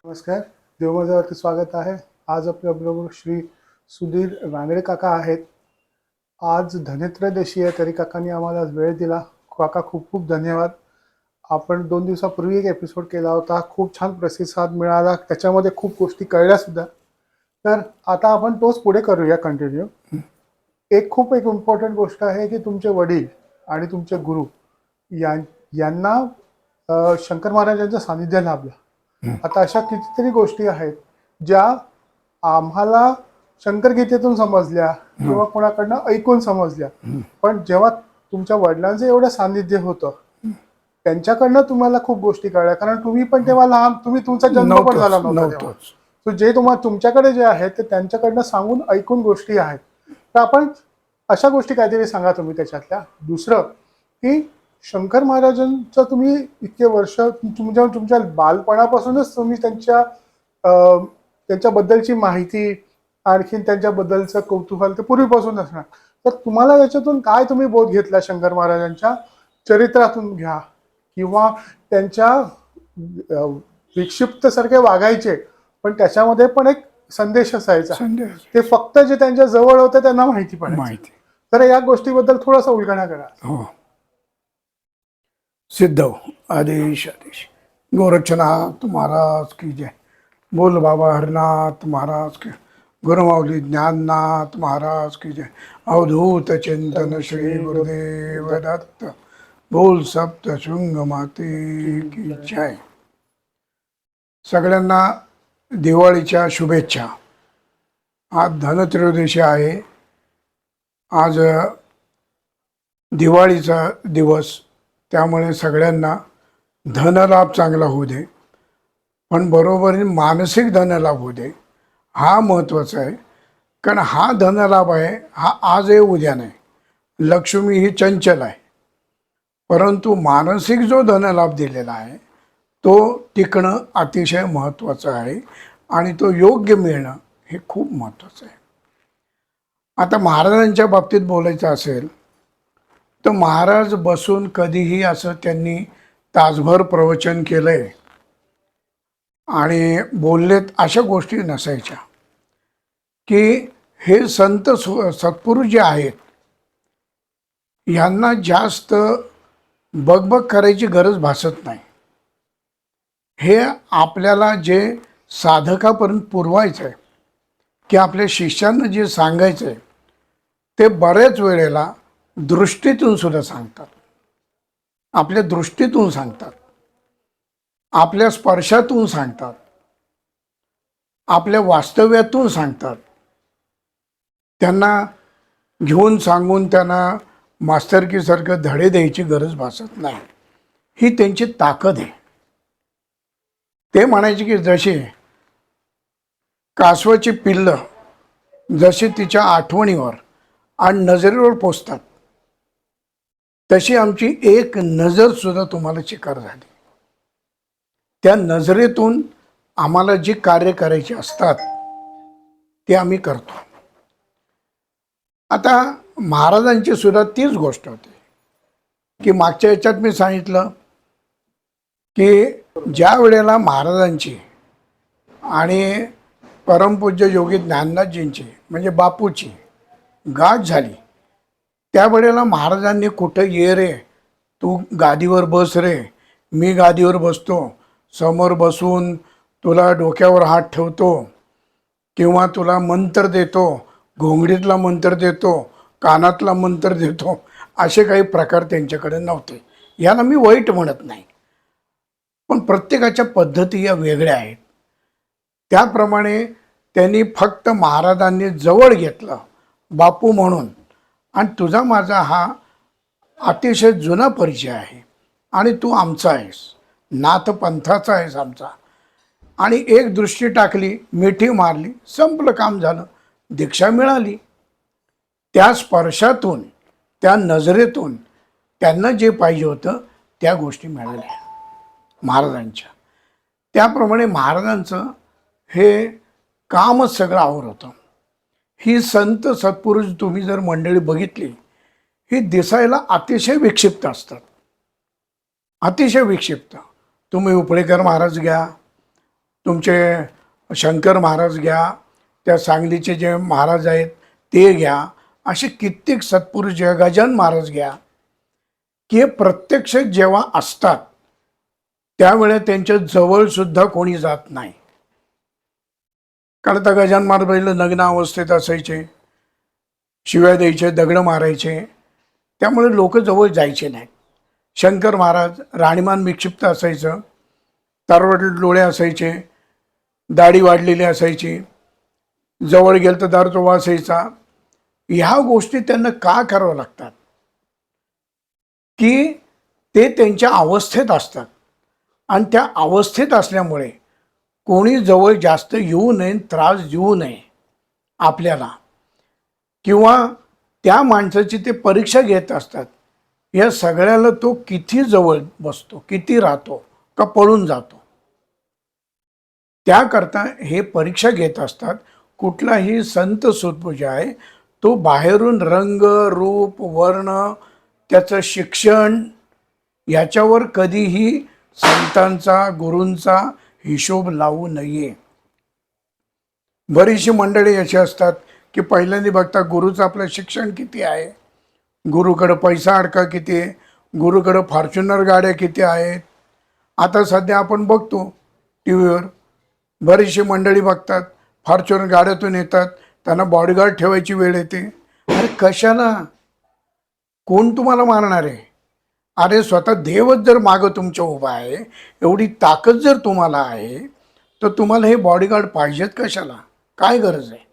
नमस्कार. देवमाजावरती स्वागत आहे. आज आपल्याबरोबर श्री सुधीर रानडे काका आहेत. आज धनत्रयोदशी आहे तरी काकांनी आम्हाला वेळ दिला. काका खूप खूप धन्यवाद. आपण 2 दिवसापूर्वी एक एपिसोड केला होता. खूप छान प्रतिसाद मिळाला. त्याच्यामध्ये खूप गोष्टी कळल्या सुद्धा. तर आता आपण तोच पुढे करूया कंटिन्यू. एक इम्पॉर्टंट गोष्ट आहे की तुमचे वडील आणि तुमचे गुरु यांना शंकर महाराजांचं सानिध्य लाभलं. आता अशा कितीतरी गोष्टी आहेत ज्या आम्हाला शंकरगीतेतून समजल्या किंवा कोणाकडनं ऐकून समजल्या, पण जेव्हा तुमच्या वडिलांचं एवढं सानिध्य होतं त्यांच्याकडनं तुम्हाला खूप गोष्टी कळल्या. कारण तुम्ही पण तेव्हा लहान, तुमचा जन्म पण झाला नव्हता तेव्हा. तर जे तुमच्याकडे जे आहे ते त्यांच्याकडनं सांगून ऐकून गोष्टी आहेत. तर आपण अशा गोष्टी काहीतरी सांगा तुम्ही त्याच्यातल्या. दुसरं की शंकर महाराजांचं तुम्ही इतके वर्ष तुमच्या बालपणापासूनच तुम्ही त्यांच्याबद्दलची माहिती, आणखीन त्यांच्याबद्दलचं कौतूहल ते पूर्वीपासून असणार. तर तुम्हाला याच्यातून काय तुम्ही बोध घेतला शंकर महाराजांच्या चरित्रातून घ्या किंवा त्यांच्या विक्षिप्त सारखे वागायचे पण त्याच्यामध्ये पण एक संदेश असायचा. ते फक्त जे त्यांच्या जवळ होते त्यांना माहिती पडायचं. तर या गोष्टीबद्दल थोडासा उलगडा करा. हो. सिद्धो आदेश आदेश गोरक्षनाथ महाराज की जय. बोल बाबा हरनाथ महाराज की. गुरुमाऊली ज्ञाननाथ महाराज की जय. अवधूत चिंतन श्री गुरुदेव दत्त. बोल सप्त शृंग माते की जय. सगळ्यांना दिवाळीच्या शुभेच्छा. आज धनत्रयोदशी आहे. आज दिवाळीचा दिवस, त्यामुळे सगळ्यांना धनलाभ चांगला होऊ दे, पण बरोबर मानसिक धनलाभ होऊ दे, हा महत्त्वाचा आहे. कारण हा धनलाभ आहे हा आज आहे उद्या नाही. लक्ष्मी ही चंचल आहे, परंतु मानसिक जो धनलाभ दिलेला आहे तो टिकणं अतिशय महत्त्वाचं आहे आणि तो योग्य मिळणं हे खूप महत्त्वाचं आहे. आता महाराजांच्या बाबतीत बोलायचं असेल तर महाराज बसून कधीही असं त्यांनी तासभर प्रवचन केलंय आणि बोललेत अशा गोष्टी नसायच्या. की हे संत सत्पुरुष जे आहेत यांना जास्त बगबग करायची गरज भासत नाही. हे आपल्याला जे साधकापर्यंत पुरवायचं आहे की आपल्या शिष्यांना जे सांगायचं आहे ते बऱ्याच वेळेला दृष्टीतून सुद्धा सांगतात, आपल्या दृष्टीतून सांगतात, आपल्या स्पर्शातून सांगतात, आपल्या वास्तव्यातून सांगतात. त्यांना घेऊन सांगून त्यांना मास्तरकीसारखं धडे द्यायची गरज भासत नाही. ही त्यांची ताकद आहे. ते म्हणायचे की जशी कासवाची पिल्लं जशी तिच्या आठवणीवर आणि नजरेवर पोचतात तशी आमची एक नजर सुद्धा तुम्हाला चिकार झाली. त्या नजरेतून आम्हाला जी कार्य करायची असतात ते आम्ही करतो. आता महाराजांची सुद्धा तीच गोष्ट होती की मागच्या याच्यात मी सांगितलं की ज्या वेळेला महाराजांची आणि परमपूज्य योगी ज्ञाननाथजींची म्हणजे बापूची गाठ झाली त्यावेळेला महाराजांनी कुठं ये रे, तू गादीवर बस रे, मी गादीवर बसतो, समोर बसून तुला डोक्यावर हात ठेवतो किंवा तुला मंत्र देतो, घोंगडीतला मंत्र देतो, कानातला मंत्र देतो, असे काही प्रकार त्यांच्याकडे नव्हते. याला मी वाईट म्हणत नाही, पण प्रत्येकाच्या पद्धती या वेगळ्या आहेत. त्याप्रमाणे त्यांनी फक्त महाराजांनी जवळ घेतलं बापू म्हणून. आणि तुझा माझा हा अतिशय जुना परिचय आहे आणि तू आमचा आहेस, नाथ पंथाचा आहेस आमचा. आणि एक दृष्टी टाकली, मिठी मारली, संपलं, काम झालं, दीक्षा मिळाली. त्या स्पर्शातून, त्या नजरेतून त्यांना जे पाहिजे होतं त्या गोष्टी मिळाल्या महाराजांच्या. त्याप्रमाणे महाराजांचं हे कामच सगळं आवर होतं. ही संत सत्पुरुष तुम्ही जर मंडळी बघितली ही दिसायला अतिशय विक्षिप्त असतात, अतिशय विक्षिप्त. तुम्ही उपळेकर महाराज घ्या, तुमचे शंकर महाराज घ्या, त्या सांगलीचे जे महाराज आहेत ते घ्या, असे कित्येक सत्पुरुष घ्या, गजानन महाराज घ्या, की प्रत्यक्ष जेव्हा असतात त्यावेळेस त्यांच्या जवळसुद्धा कोणी जात नाही. कारण आता गजानन महाराज पहिले नग्न अवस्थेत असायचे, शिव्या द्यायचे, दगड मारायचे, त्यामुळे लोक जवळ जायचे नाहीत. शंकर महाराज राणीमान विक्षिप्त असायचं, तारवट डोळे असायचे, दाढी वाढलेली असायची, जवळ गेलं तर दारूचा वास यायचा. ह्या गोष्टी त्यांना का कराव्या लागतात? की ते त्यांच्या अवस्थेत असतात आणि त्या अवस्थेत असल्यामुळे कोणी जवळ जास्त येऊ नये, त्रास देऊ नये आपल्याला, किंवा त्या माणसाची ते परीक्षा घेत असतात. या सगळ्याला तो किती जवळ बसतो, किती राहतो, का पळून जातो, त्याकरता हे परीक्षा घेत असतात. कुठलाही संत सत्पुरुष आहे तो बाहेरून रंग, रूप, वर्ण, त्याचं शिक्षण याच्यावर कधीही संतांचा, गुरूंचा हिशोब लावू नये. बरीचशी मंडळी अशी असतात की पहिल्यांदा बघता गुरुचं आपलं शिक्षण किती आहे, गुरुकडं पैसा अडका किती आहे, गुरुकडं फॉर्च्युनर गाड्या किती आहेत. आता सध्या आपण बघतो टी व्हीवर बरीचशी मंडळी बघतात, फॉर्च्युनर गाड्यातून येतात, त्यांना बॉडीगार्ड ठेवायची वेळ येते. अरे कशाला? कोण तुम्हाला मारणार आहे? अरे स्वतः देवच जर मागं तुमच्या उभा आहे, एवढी ताकद जर तुम्हाला आहे, तर तुम्हाला हे बॉडीगार्ड पाहिजेत कशाला? काय गरज आहे?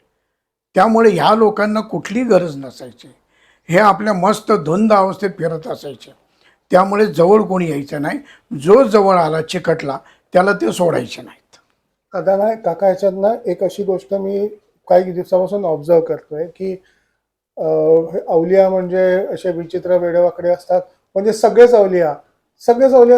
त्यामुळे ह्या लोकांना कुठली गरज नसायची. हे आपल्या मस्त धुंद अवस्थेत फिरत असायचे. त्यामुळे जवळ कोणी यायचं नाही. जो जवळ आला, चिकटला, त्याला ते सोडायचे नाहीत. दादा नाही काका, ह्याच्यातनं एक अशी गोष्ट मी काही दिवसापासून ऑब्झर्व करतोय की अवलिया म्हणजे असे विचित्र वेडेवाकडे असतात. म्हणजे सगळेच अवलिया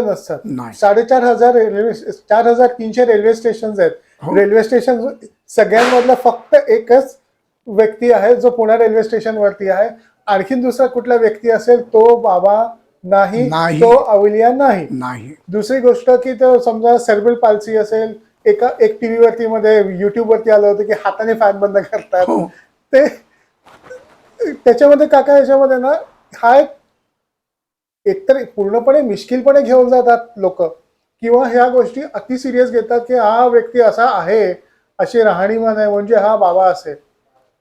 नसतात. नाही. 4,300 रेल्वे स्टेशन आहेत. हो. रेल्वे स्टेशन सगळ्यांमधला फक्त एकच व्यक्ती आहे जो पुणे रेल्वे स्टेशन वरती आहे. आणखीन दुसरा कुठला व्यक्ती असेल तो बाबा नाही, तो अवलिया नाही. दुसरी गोष्ट की तो समजा सेरेब्रल पाल्सी असेल, एक टीव्ही वरती मध्ये युट्यूब वरती आलं होतं की हाताने फॅन बंद करतात. हो. ते त्याच्यामध्ये काका याच्यामध्ये ना हा एकतर पूर्णपणे मिश्किलपणे घेऊन जातात लोक, किंवा ह्या गोष्टी अति सिरियस घेतात की हा व्यक्ती असा आहे, अशी राहणीमान आहे म्हणजे हा बाबा असेल.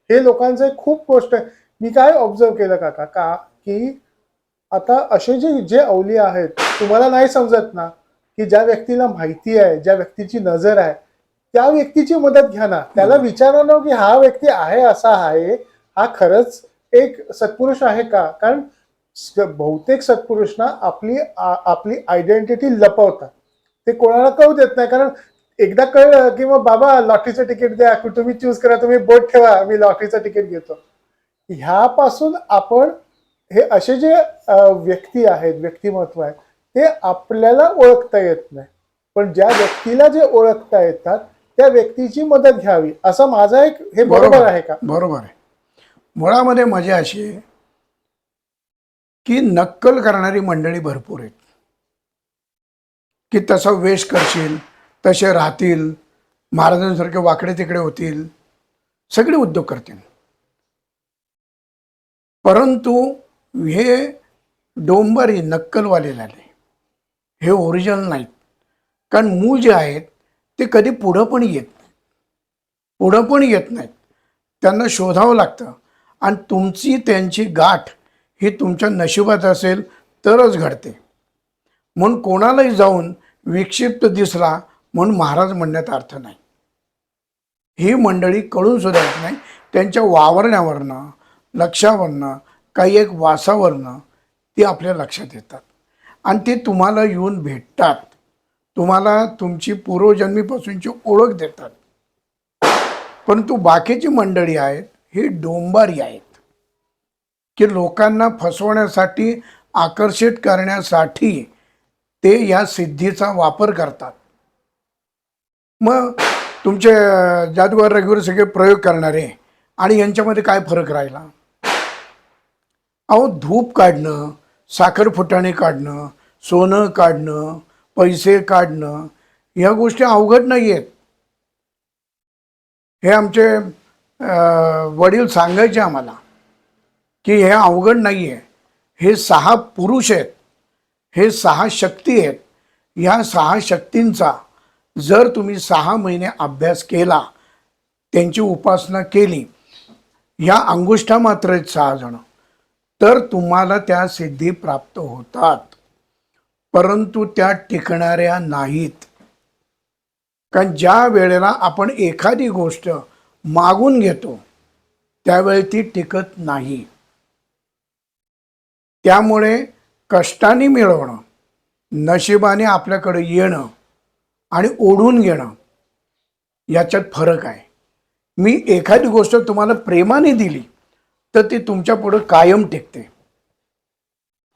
हे लोकांचं खूप गोष्ट आहे. मी काय ऑब्झर्व केलं काका का की आता असे जे अवलिया आहेत, तुम्हाला नाही समजत ना की ज्या व्यक्तीला माहिती आहे, ज्या व्यक्तीची नजर आहे, त्या व्यक्तीची मदत घ्या ना. त्याला विचारा ना की हा व्यक्ती आहे असा आहे, हा खरंच एक सत्पुरुष आहे का? कारण बहुतेक सत्पुरुष ना आपली आयडेंटिटी लपवतात. ते कोणाला कळू देत नाही. कारण एकदा कळलं की मग बाबा लॉटरीचं तिकीट द्या, तुम्ही चूज करा, तुम्ही बोट ठेवा, मी लॉटरीचं तिकीट घेतो. ह्यापासून आपण हे असे जे व्यक्ती आहेत, व्यक्तिमत्व आहे, ते आपल्याला ओळखता येत नाही. पण ज्या व्यक्तीला जे ओळखता येतात त्या व्यक्तीची मदत घ्यावी, असं माझा एक हे बरोबर आहे का? बरोबर आहे. मुळामध्ये मजा अशी आहे की नक्कल करणारी मंडळी भरपूर आहेत, की तसा वेश करशील तसे राहतील, महाराजांसारखे वाकडे तिकडे होतील, सगळे उद्योग करतील. परंतु हे डोंबारी नक्कलवाले झाले, हे ओरिजिनल नाहीत. कारण मूळ जे आहेत ते कधी पुढं पण येत नाहीत. त्यांना शोधावं लागतं. आणि तुमची त्यांची गाठ ही तुमच्या नशिबात असेल तरच घडते. म्हणून कोणालाही जाऊन विक्षिप्त दिसला म्हणून महाराज म्हणण्यात अर्थ नाही. ही मंडळी कळून सुद्धा येत नाही. त्यांच्या वावरण्यावरनं, लक्षावरनं, काही एक वासावरनं ती आपल्या लक्षात येतात आणि ते तुम्हाला येऊन भेटतात, तुम्हाला तुमची पूर्वजन्मीपासूनची ओळख देतात. परंतु बाकीची मंडळी आहेत ही डोंबारी आहेत, की लोकांना फसवण्यासाठी, आकर्षित करण्यासाठी ते या सिद्धीचा वापर करतात. मग तुमचे जादूगार रघुवीर सगळे प्रयोग करणारे आणि यांच्यामध्ये काय फरक राहिला? अहो, धूप काढणं, साखर फुटाणे काढणं, सोनं काढणं, पैसे काढणं, या गोष्टी अवघड नाही आहेत. हे आमचे वडील सांगायचे आम्हाला की हे अवघड नाही आहे. हे 6 पुरुष आहेत, हे 6 शक्ती आहेत. ह्या 6 शक्तींचा जर तुम्ही 6 महिने अभ्यास केला, त्यांची उपासना केली, ह्या अंगुष्ठा मात्र आहेत 6 जण, तर तुम्हाला त्या सिद्धी प्राप्त होतात. परंतु त्या टिकणाऱ्या नाहीत. कारण ज्या वेळेला आपण एखादी गोष्ट मागून घेतो त्यावेळी ती टिकत नाही. त्यामुळे कष्टाने मिळवणं, नशिबाने आपल्याकडे येणं आणि ओढून घेणं याच्यात फरक आहे. मी एखादी गोष्ट तुम्हाला प्रेमाने दिली तर ती तुमच्या पुढे कायम टिकते,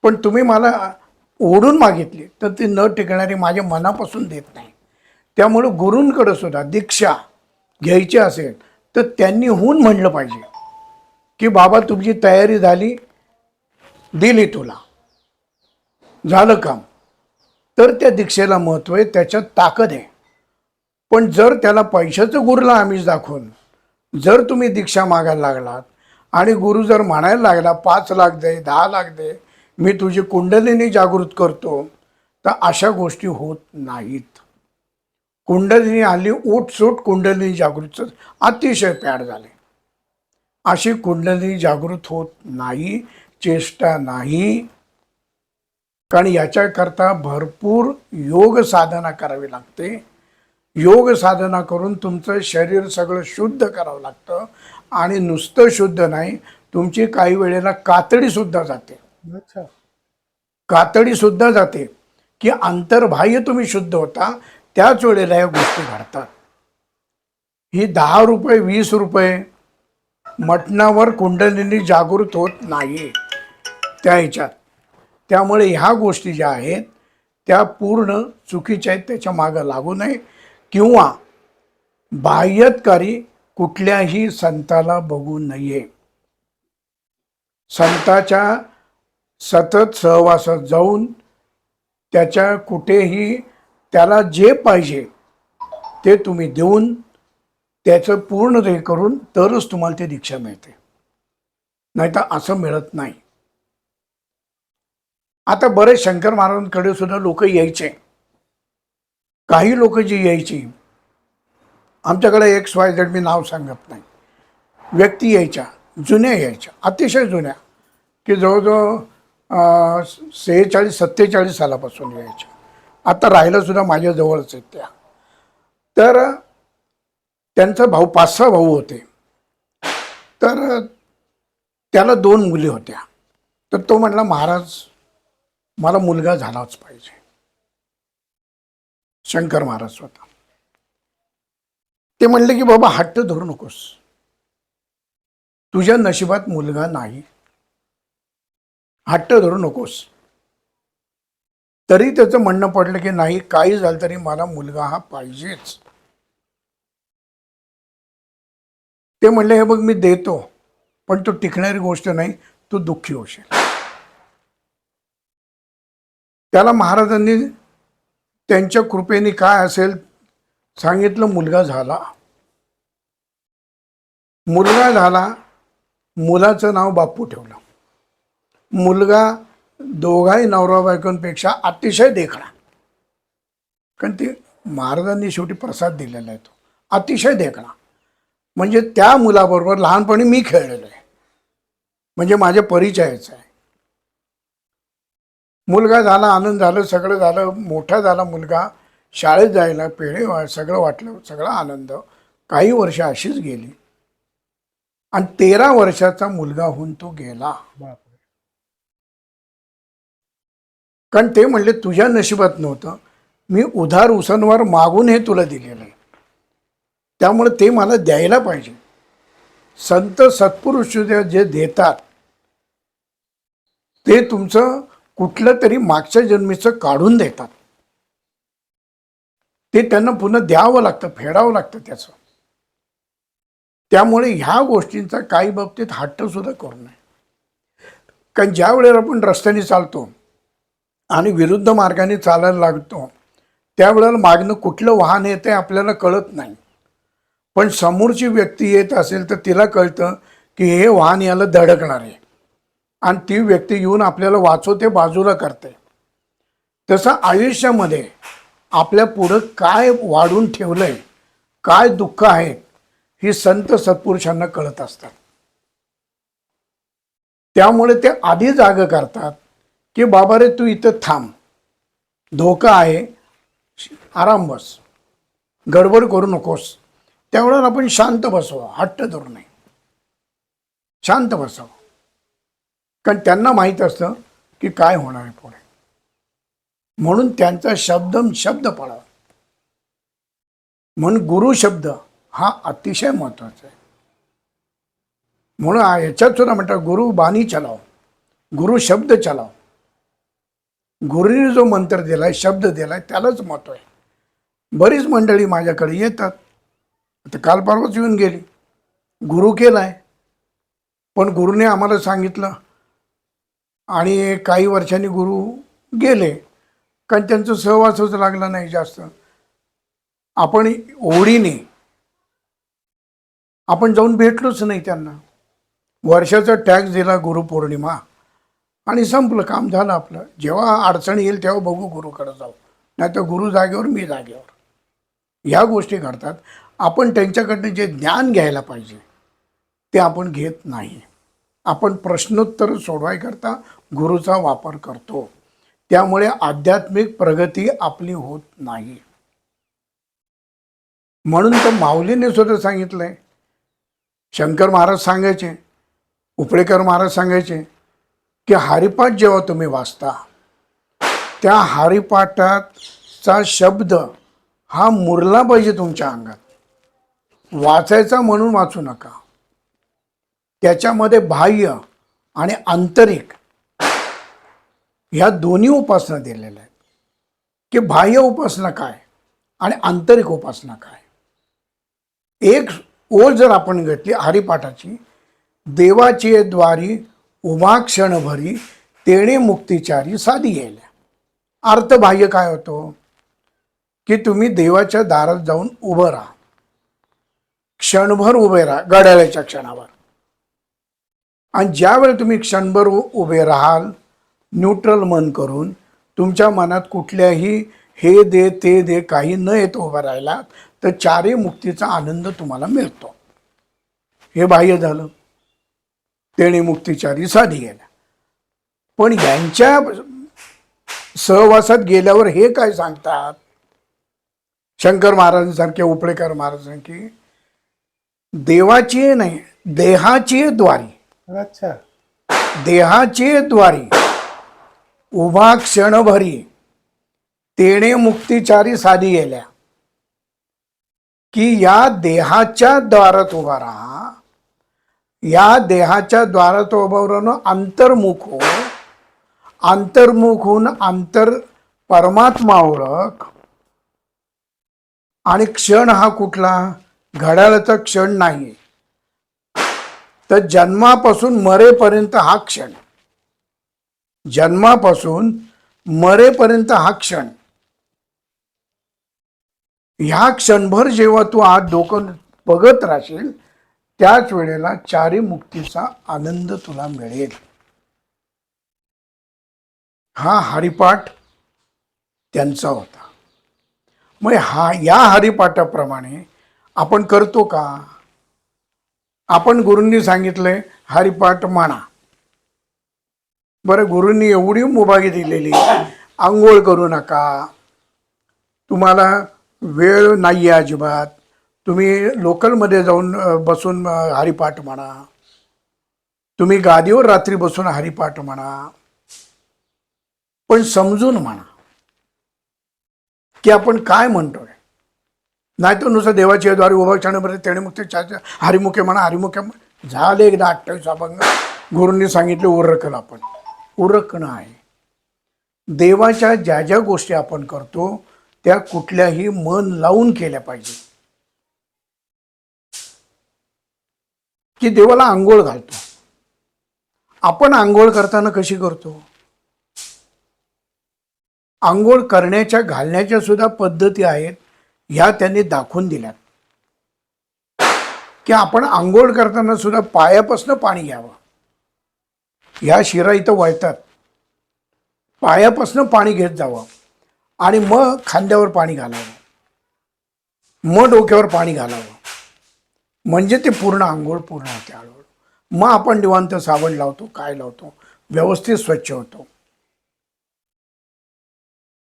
पण तुम्ही मला ओढून मागितली तर ती न टिकणारी माझ्या मनापासून देत नाही. त्यामुळे गुरूंकडे सुद्धा दीक्षा घ्यायची असेल तर त्यांनी होऊन म्हणलं पाहिजे की बाबा तुमची तयारी झाली, दिली तुला, झालं काम, तर त्या दीक्षेला महत्त्व आहे, त्याच्यात ताकद आहे. पण जर त्याला पैशाचं गुरुला आमिष दाखवून जर तुम्ही दीक्षा मागायला लागलात आणि गुरु जर म्हणायला लागला 5 लाख दे, 10 लाख दे, मी तुझी कुंडलिनी जागृत करतो, तर अशा गोष्टी होत नाहीत. कुंडलिनी आली, उठसूट कुंडलिनी जागृत अतिशय पॅड झाले. अशी कुंडलिनी जागृत होत नाही, चेष्टा नाही. कारण याच्याकरता भरपूर योग साधना करावी लागते. योग साधना करून तुमचं शरीर सगळं शुद्ध करावं लागतं. आणि नुसतं शुद्ध नाही, तुमची काही वेळेला कातडी सुद्धा जाते. अच्छा. कातडी सुद्धा जाते की अंतर्बाह्य तुम्ही शुद्ध होता, त्याच वेळेला या गोष्टी घडतात. ही 10 रुपये 20 रुपये मटणावर कुंडलिनी जागृत होत नाही त्या ह्याच्यात. त्यामुळे ह्या गोष्टी ज्या आहेत त्या पूर्ण चुकीच्या आहेत, त्याच्या मागं लागू नये. किंवा बाह्यतकारी कुठल्याही संताला बघू नये. संताच्या सतत सहवासात जाऊन त्याच्या कुठेही त्याला जे पाहिजे ते तुम्ही देऊन त्याचं पूर्ण हे करून तरच तुम्हाला ते दीक्षा मिळते, नाहीतर असं मिळत नाही. आता बरेच शंकर महाराजांकडे सुद्धा लोक यायचे. काही लोक जी यायची, आमच्याकडे XYZ, मी नाव सांगत नाही, व्यक्ती यायच्या, जुन्या यायच्या, अतिशय जुन्या, की जवळजवळ 46-47 सालापासून यायच्या. आता राहिलं सुद्धा माझ्या जवळच आहेत त्या. तर त्यांचा भाऊ, 5-6 भाऊ होते. तर त्याला 2 मुली होत्या. तर तो म्हटला, महाराज मला मुलगा झालाच पाहिजे. शंकर महाराज स्वतः ते म्हणले की बाबा हट्ट धरू नकोस, तुझ्या नशिबात मुलगा नाही, हट्ट धरू नकोस. तरी त्याचं म्हणणं पडलं की नाही, काही झालं तरी मला मुलगा हा पाहिजेच. ते म्हणले हे बघ मी देतो, पण तो टिकणारी गोष्ट नाही, तू दुःखी होशील. त्याला महाराजांनी त्यांच्या कृपेने काय असेल सांगितलं, मुलगा झाला. मुलगा झाला, मुलाचं नाव बापू ठेवलं. मुलगा दोघाही नवरा बायकोंपेक्षा अतिशय देखणा, कारण ते महाराजांनी शेवटी प्रसाद दिलेला आहे, तो अतिशय देखणा. म्हणजे त्या मुलाबरोबर लहानपणी मी खेळलेलो आहे, म्हणजे माझ्या परिचयाचं आहे. मुलगा झाला, आनंद झालं, सगळं झालं, मोठा झाला मुलगा, शाळेत जायला, पेढे सगळं वाटलं, सगळा आनंद. काही वर्ष अशीच गेली आणि 13 वर्षाचा मुलगा होऊन तो गेला. कारण ते म्हणले तुझ्या नशिबात नव्हतं, मी उधार उसनवर मागून हे तुला दिलेलं आहे, त्यामुळे ते मला द्यायला पाहिजे. संत सत्पुरुष जे देतात ते तुमचं कुठलं तरी मागच्या जन्मीचं काढून देतात. ते त्यांना पुन्हा द्यावं लागतं, फेडावं लागतं त्याचं. त्यामुळे ह्या गोष्टींचा काही बाबतीत हट्ट सुद्धा करू नये. कारण ज्या वेळेला आपण रस्त्याने चालतो आणि विरुद्ध मार्गाने चालायला लागतो, त्यावेळेला मागणं कुठलं वाहन येते आपल्याला कळत नाही. पण समोरची व्यक्ती येत असेल तर तिला कळतं की हे वाहन याला धडकणार आहे आणि ती व्यक्ती येऊन आपल्याला वाचवते, बाजूला करते. तसं आयुष्यामध्ये आपल्या पुढं काय वाढून ठेवलंय, काय दुःख आहे, ही संत सत्पुरुषांना कळत असतात. त्यामुळे ते आधी जाग करतात की बाबा रे तू इथं थांब, धोका आहे, आराम बस, गडबड करू नकोस. त्यावेळेला आपण शांत बसावं, हट्ट धरू नये, शांत बसावं. कारण त्यांना माहीत असतं की काय होणार आहे पुढे. म्हणून त्यांचा शब्द पाळावा. म्हणून गुरु शब्द हा अतिशय महत्वाचा आहे. म्हणून याच्यात सुद्धा म्हणतात गुरु बाणी चलाव, गुरु शब्द चलाव. गुरुने जो मंत्र दिलाय, शब्द दिलाय, त्यालाच महत्व आहे. बरीच मंडळी माझ्याकडे येतात, आता काल परवाच येऊन गेली, गुरु केलाय, पण गुरुने आम्हाला सांगितलं आणि काही वर्षांनी गुरु गेले, कारण त्यांचं सहवासच लागला नाही जास्त. आपण ओढीने आपण जाऊन भेटलोच नाही त्यांना. वर्षाचा टॅक्स दिला गुरुपौर्णिमा आणि संपलं, काम झालं आपलं. जेव्हा अडचण येईल तेव्हा बघू, गुरुकडे जाऊ, नाही तर गुरु जागेवर, मी जागेवर. ह्या गोष्टी घडतात. आपण त्यांच्याकडनं जे ज्ञान घ्यायला पाहिजे ते आपण घेत नाही. आपण प्रश्नोत्तर सोडवायकरता गुरुचा वापर करतो. त्यामुळे आध्यात्मिक प्रगती आपली होत नाही. म्हणून तर माऊलीने सुद्धा सांगितलंय, शंकर महाराज सांगायचे, उपळेकर महाराज सांगायचे की हरिपाठ जेव्हा तुम्ही वाचता, त्या हरिपाठाचा शब्द हा मुरला पाहिजे तुमच्या अंगात. वाचायचा म्हणून वाचू नका. त्याच्यामध्ये बाह्य आणि आंतरिक ह्या दोन्ही उपासना दिलेल्या आहेत की बाह्य उपासना काय आणि आंतरिक उपासना काय. एक ओळ जर आपण घेतली हरिपाठाची, देवाची द्वारी उभा क्षणभरी तेणे मुक्तिचारी साधी यायला. अर्थ बाह्य काय होतो की तुम्ही देवाच्या दारात जाऊन उभं राहा, क्षणभर उभे राहा, घड्याळाच्या क्षणावर. आणि ज्यावेळी तुम्ही क्षणभर उभे राहाल, न्यूट्रल मन करून, तुमच्या मनात कुठल्याही हे दे ते दे काही न येत उभा राहिला, तर चारी मुक्तीचा आनंद तुम्हाला मिळतो. हे बाह्य झालं, तेणे मुक्तिचारी साधी गेला. पण यांच्या सहवासात गेल्यावर हे काय सांगतात, शंकर महाराजांसारखे, उपळेकर महाराजांसारखे, देवाची नाही, देहाची द्वारी. अच्छा, देहाची द्वारी उभा क्षणभरी तेणे मुक्तिचारी साधी गेल्या. की या देहाच्या द्वारात उभा राहा, या देहाच्या द्वारात उभं राहणं अंतर्मुख हो, अंतर्मुख होऊन अंतर परमात्मा ओळख. आणि क्षण हा कुठला, घड्याळाचा क्षण नाही, तर जन्मापासून मरेपर्यंत हा क्षण, जन्मापासून मरेपर्यंत हा क्षण. ह्या क्षणभर जेव्हा तू आत डोकं बघत राहशील, त्याच वेळेला चारी मुक्तीचा आनंद तुला मिळेल. हा हरिपाठ त्यांचा होता. मग या हरिपाठाप्रमाणे आपण करतो का? आपण गुरूंनी सांगितलंय हरिपाठ म्हणा. बरं, गुरूंनी एवढी मुभागी दिलेली, आंघोळ करू नका, तुम्हाला वेळ नाही आहे अजिबात, तुम्ही लोकलमध्ये जाऊन बसून हरिपाठ म्हणा, तुम्ही गादीवर रात्री बसून हरिपाठ म्हणा, पण समजून म्हणा की आपण काय म्हणतोय. नाही तर नुसतं देवाच्या द्वारे उभा क्षणभर तेणे मुक्ती हरिमुखे म्हणा, हरिमुखे झाले. एकदा 28 अभंग गुरूंनी सांगितले, उरकलं. आपण उरकणं आहे. देवाच्या ज्या ज्या गोष्टी आपण करतो त्या कुठल्याही मन लावून केल्या पाहिजे. की देवाला आंघोळ घालतो, आपण आंघोळ करताना कशी करतो? आंघोळ करण्याच्या, घालण्याच्या सुद्धा पद्धती आहेत, ह्या त्यांनी दाखवून दिल्यात. की आपण आंघोळ करताना सुद्धा पायापासून पाणी घ्यावं. ह्या शिरा इथं वळतात, पायापासून पाणी घेत जावं आणि मग खांद्यावर पाणी घालावं, मग डोक्यावर पाणी घालावं, म्हणजे ते पूर्ण आंघोळ पूर्ण होते हळूहळू. मग आपण निवांत साबण लावतो, काय लावतो, व्यवस्थित स्वच्छ होतो,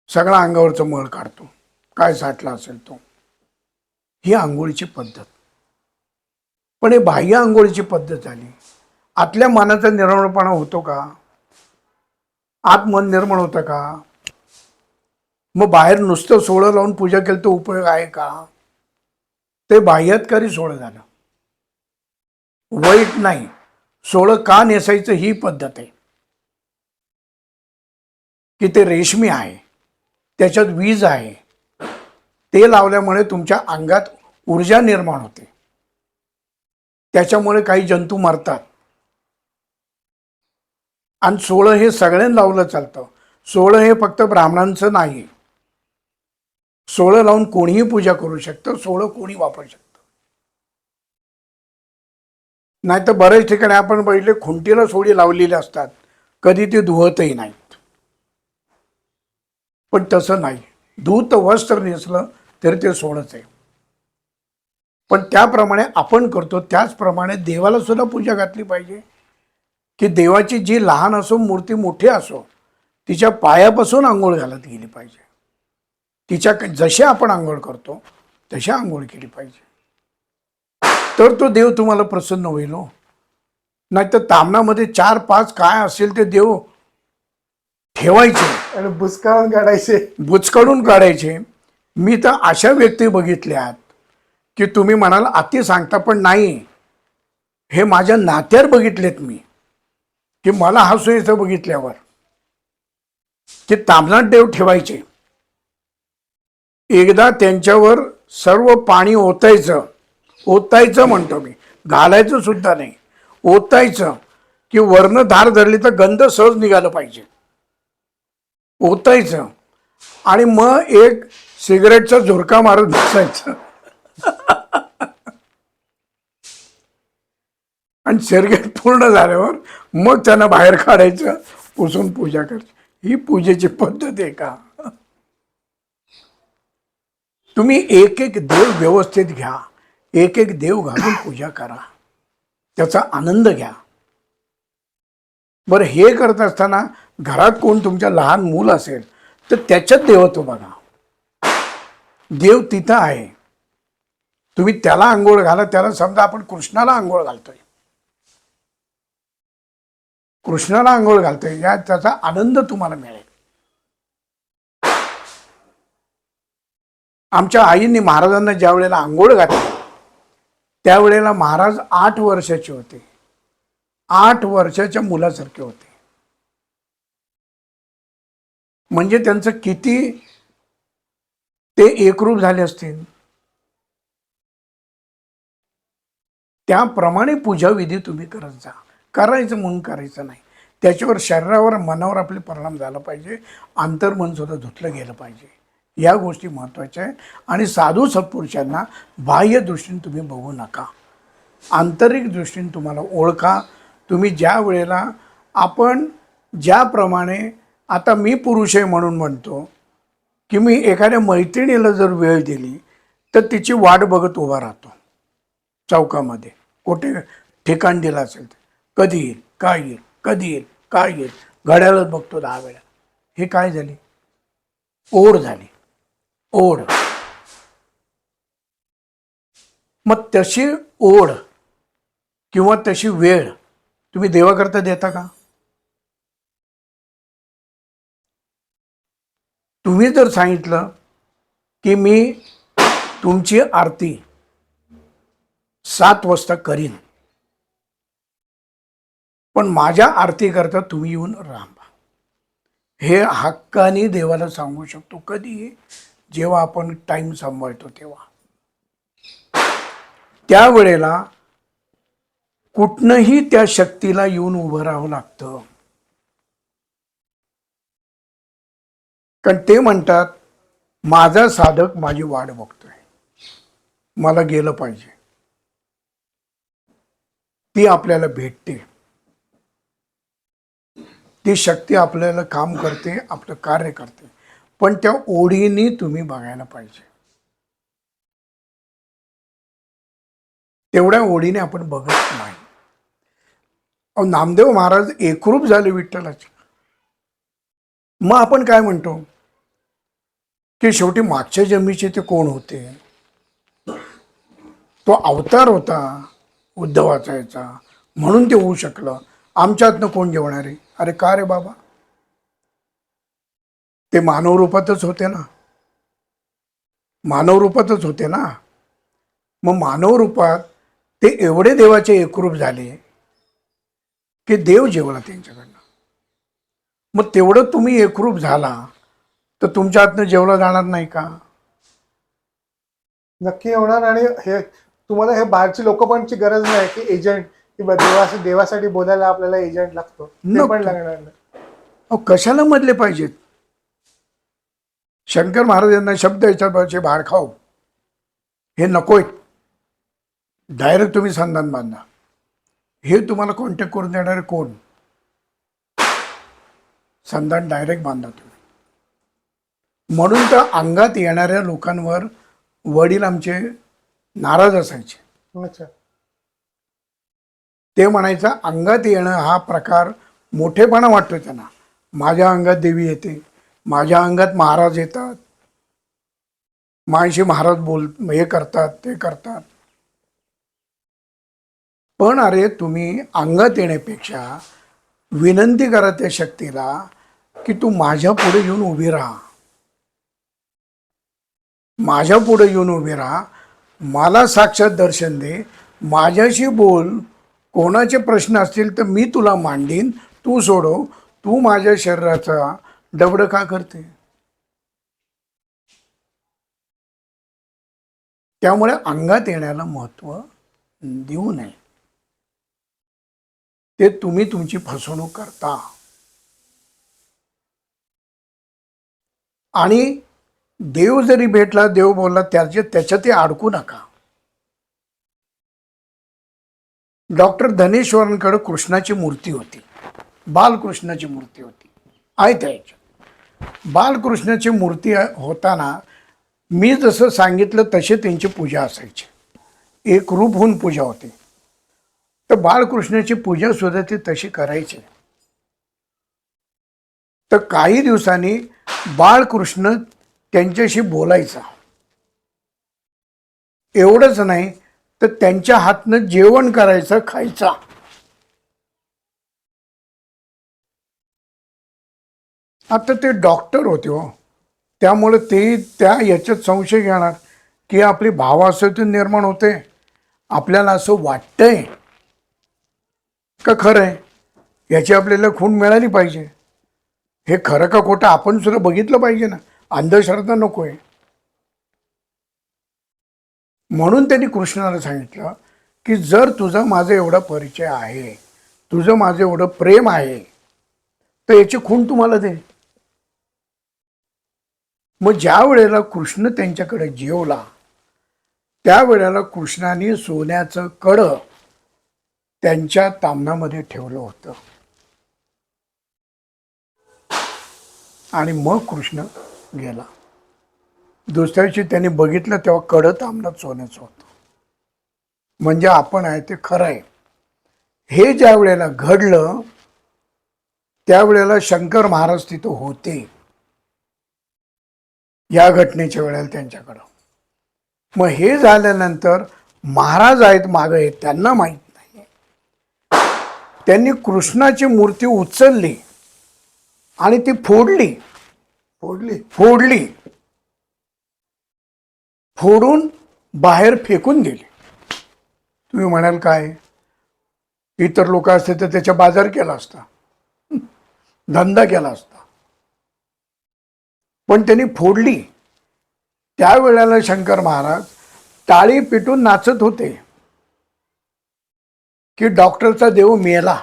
सगळा अंगावरचं मळ काढतो, काय साठला असेल तो. ही आंघोळीची पद्धत. पण हे बाह्य आंघोळीची पद्धत झाली. आतल्या मनाचा निर्मळपणा होतो का? आत मन निर्मळ होतं का? मग बाहेर नुसतं सोळं लावून पूजा केली तर उपयोग आहे का? ते बाह्यतकारी सोळं झालं. वाईट नाही, सोळं का नेसायचं ही पद्धत आहे की ते रेशमी आहे, त्याच्यात वीज आहे, ते लावल्यामुळे तुमच्या अंगात ऊर्जा निर्माण होते, त्याच्यामुळे काही जंतू मरतात. आणि सोळं हे सगळ्यांना लावलं चालतं. सोळं हे फक्त ब्राह्मणांचं नाही. सोळं लावून कोणीही पूजा करू शकतं, सोळं कोणी वापरू शकतं. नाही तर बऱ्याच ठिकाणी आपण बघितले खुंटीला सोळी लावलेली असतात, कधी ते धुवतही नाहीत. पण तसं नाही, धूत वस्त्र नेसलं तरी ते सोळंच आहे. पण त्याप्रमाणे आपण करतो त्याचप्रमाणे देवाला सुद्धा पूजा घातली पाहिजे की देवाची जी लहान असो मूर्ती मोठी असो, तिच्या पायापासून आंघोळ घालत गेली पाहिजे. तिच्या जशी आपण आंघोळ करतो तशी आंघोळ केली पाहिजे, तर तो देव तुम्हाला प्रसन्न होईल. हो, नाहीतर तामणामध्ये 4-5 काय असेल ते देव ठेवायचे आणि बुचकाळून काढायचे. बुचकडून काढायचे. मी तर अशा व्यक्ती बघितल्यात की तुम्ही म्हणाल अति सांगता, पण नाही, हे माझ्या नात्यावर बघितलेत मी, की मला हसू यायचं बघितल्यावर, की तामणात देव ठेवायचे. एकदा त्यांच्यावर सर्व पाणी ओतायचं म्हणतो मी, घालायचं सुद्धा नाही, ओतायचं, की वर्ण धार धरली तर गंध सहज निघालं पाहिजे. ओतायचं आणि मग एक सिगरेटचा झुरका मारत बसायचं आणि सिगरेट पूर्ण झाल्यावर मग त्यांना बाहेर काढायचं, पुसून पूजा करायची. ही पूजेची पद्धत आहे का? तुम्ही एक एक देव व्यवस्थित घ्या, एक एक देव घालून पूजा करा, त्याचा आनंद घ्या. बरं, हे करत असताना घरात कोण तुमच्या लहान मूल असेल तर त्याच्यात देवत्व बघा. देव तिथं आहे, तुम्ही त्याला आंघोळ घाला. त्याला समजा आपण कृष्णाला आंघोळ घालतोय, कृष्णाला आंघोळ घालतोय, या त्याचा आनंद तुम्हाला मिळेल. आमच्या आईंनी महाराजांना ज्या वेळेला आंघोळ घातली त्यावेळेला महाराज 8 वर्षाचे होते, 8 वर्षाच्या मुलासारखे होते. म्हणजे त्यांचं किती ते एकरूप झाले असतील. त्याप्रमाणे पूजाविधी तुम्ही करत जा. करायचं म्हणून करायचं नाही, त्याच्यावर शरीरावर मनावर आपले परिणाम झाला पाहिजे, अंतर्मन सुद्धा धुतलं गेलं पाहिजे. या गोष्टी महत्त्वाच्या आहेत. आणि साधू सत्पुरुषांना बाह्य दृष्टीने तुम्ही बघू नका, आंतरिक दृष्टीने तुम्हाला ओळखा. तुम्ही ज्या वेळेला आपण ज्याप्रमाणे, आता मी पुरुष आहे म्हणून म्हणतो की मी एखाद्या मैत्रिणीला जर वेळ दिली तर तिची वाट बघत उभा राहतो चौकामध्ये, कुठे ठिकाण दिलं असेल तर, कधी येईल, काय येईल, कधी येईल, काय येईल, घड्याळच बघतो 10 वेळा. हे काय झाली? ओढ झाली, ओढ. मग तशी ओढ किंवा तशी वेळ तुम्ही देवाकरता देता का? तुम्ही जर सांगितलं की मी तुमची आरती 7 वाजता करीन, पण माझ्या आरती करता तुम्ही येऊन राहा, हे हक्काने देवाला सांगू शकतो. कधी? जेव्हा आपण टाइम सांभाळतो तेव्हा. त्यावेळेला कुठनंही त्या शक्तीला येऊन उभं राहावं लागतं. कारण ते म्हणतात माझा साधक माझी वाट बघतोय, मला गेलं पाहिजे. ती आपल्याला भेटते, ती शक्ती आपल्याला काम करते, आपलं कार्य करते. पण त्या ओढीने तुम्ही बघायला पाहिजे. तेवढ्या ओढीने आपण बघत नाही. अहो, नामदेव महाराज एकरूप झाले विठ्ठलाचे. मग आपण काय म्हणतो की शेवटी मागच्या जन्मीचे ते कोण होते? तो अवतार होता उद्धवाचा याचा, म्हणून ते होऊ शकलं. आमच्यातनं कोण जेवणार आहे? अरे का रे बाबा, ते मानव रूपातच होते ना, मानव रूपातच होते ना. मग मानव रूपात ते एवढे देवाचे एकरूप झाले की देव जेवला त्यांच्याकडनं. मग तेवढं तुम्ही एकरूप झाला तर तुमच्या हातनं जेवला जाणार नाही का? नक्की होणार. आणि हे तुम्हाला हे बाहेरची लोक पणची गरज नाही की एजंट किंवा देवासाठी बोलायला आपल्याला एजंट लागतो, ते पण लागणार नाही. अहो, कशाला मधले पाहिजेत? शंकर महाराजांना शब्द याच्याचे बाहेर खाऊ हे नकोय. डायरेक्ट तुम्ही संधान बांधा. हे तुम्हाला कॉन्टॅक्ट करून देणारे कोण? संधान डायरेक्ट बांधा तुम्ही. म्हणून तर अंगात येणाऱ्या लोकांवर वडील आमचे नाराज असायचे. अच्छा. ते म्हणायचं अंगात येणं हा प्रकार मोठेपणा वाटतो त्यांना. माझ्या अंगात देवी येते, माझ्या अंगात महाराज येतात, माझ्याशी महाराज हे करतात, ते करतात. पण अरे तुम्ही अंगात येण्यापेक्षा विनंती करा त्या शक्तीला की तू माझ्या पुढे येऊन उभी राहा, माझ्या पुढे येऊन उभी राहा, मला साक्षात दर्शन दे, माझ्याशी बोल. कोणाचे प्रश्न असतील तर मी तुला मांडीन, तू सोडव. तू माझ्या शरीराचा डबड का करते? त्यामुळे अंगात येण्याला महत्त्व देऊ नये. ते तुम्ही तुमची फसवणूक करता. आणि देव जरी भेटला, देव बोलला, त्याच्यात ते अडकू नका. डॉक्टर धनेश्वरांकडे कृष्णाची मूर्ती होती, बालकृष्णाची मूर्ती होती. आहे त्याच्या बालकृष्णाची मूर्ती होताना मी जसं सांगितलं तसे त्यांची पूजा असायची. एक रूप होऊन पूजा होती. तर बाळकृष्णाची पूजा सुद्धा ते तशी करायचे. तर काही दिवसांनी बाळकृष्ण त्यांच्याशी बोलायचा. एवढंच नाही तर त्यांच्या हातनं जेवण करायचं, खायचा. आता ते डॉक्टर होते हो, त्यामुळे ते त्या याच्यात संशय घेणार की आपली भावासोबत निर्माण होते. आपल्याला असं वाटतंय का खरं आहे, याची आपल्याला खूण मिळाली पाहिजे. हे खरं का खोटं आपण सुद्धा बघितलं पाहिजे ना. अंधश्रद्धा नको आहे. म्हणून त्यांनी कृष्णाला सांगितलं की जर तुझा माझा एवढा परिचय आहे, तुझं माझं एवढं प्रेम आहे, तर याची खूण तुम्हाला दे. मग ज्या वेळेला कृष्ण त्यांच्याकडे जेवला त्यावेळेला कृष्णाने सोन्याचं कड त्यांच्या तामणामध्ये ठेवलं होतं. आणि मग कृष्ण गेला. दुसऱ्या दिवशी त्यांनी बघितलं तेव्हा कड तामणात सोन्याचं होतं. म्हणजे आपण आहे ते खरं आहे. हे ज्या वेळेला घडलं त्यावेळेला शंकर महाराज तिथं होते, या घटनेच्या वेळेला त्यांच्याकडं. मग हे झाल्यानंतर महाराज आहेत मागं आहेत, त्यांना माहीत नाही. त्यांनी कृष्णाची मूर्ती उचलली आणि ती फोडली फोडली फोडली फोडून बाहेर फेकून दिली. तुम्ही म्हणाल काय, इतर लोक असते तर त्याचा बाजार केला असता, धंदा केला असता. पण त्यांनी फोडली. त्यावेळेला शंकर महाराज टाळी पिटून नाचत होते की डॉक्टरचा देव मेला,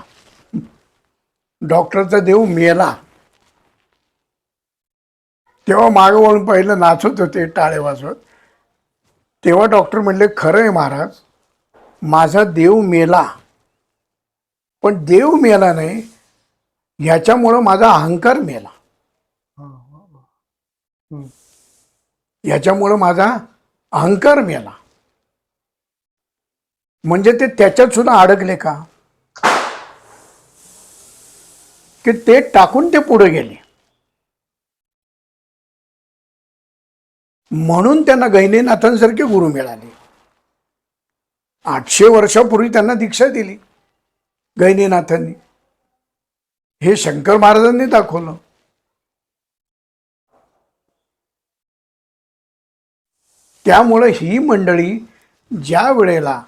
डॉक्टरचा देव मेला. तेव्हा मागं वळून पहिलं नाचत होते टाळे वाजवत. तेव्हा डॉक्टर म्हणले खरं आहे महाराज, माझा देव मेला, पण देव मेला नाही, ह्याच्यामुळं माझा अहंकार मेला. हां हां हां. हम्म. ह्याच्यामुळं माझा अहंकार मेला. म्हणजे ते त्याच्यात सुद्धा अडकले का, की ते टाकून ते पुढे गेले. म्हणून त्यांना गहिनीनाथांसारखे गुरु मिळाले. 800 वर्षापूर्वी त्यांना दीक्षा दिली गहिनीनाथांनी. हे शंकर महाराजांनी दाखवलं. त्यामुळे ही मंडळी ज्या वेळेला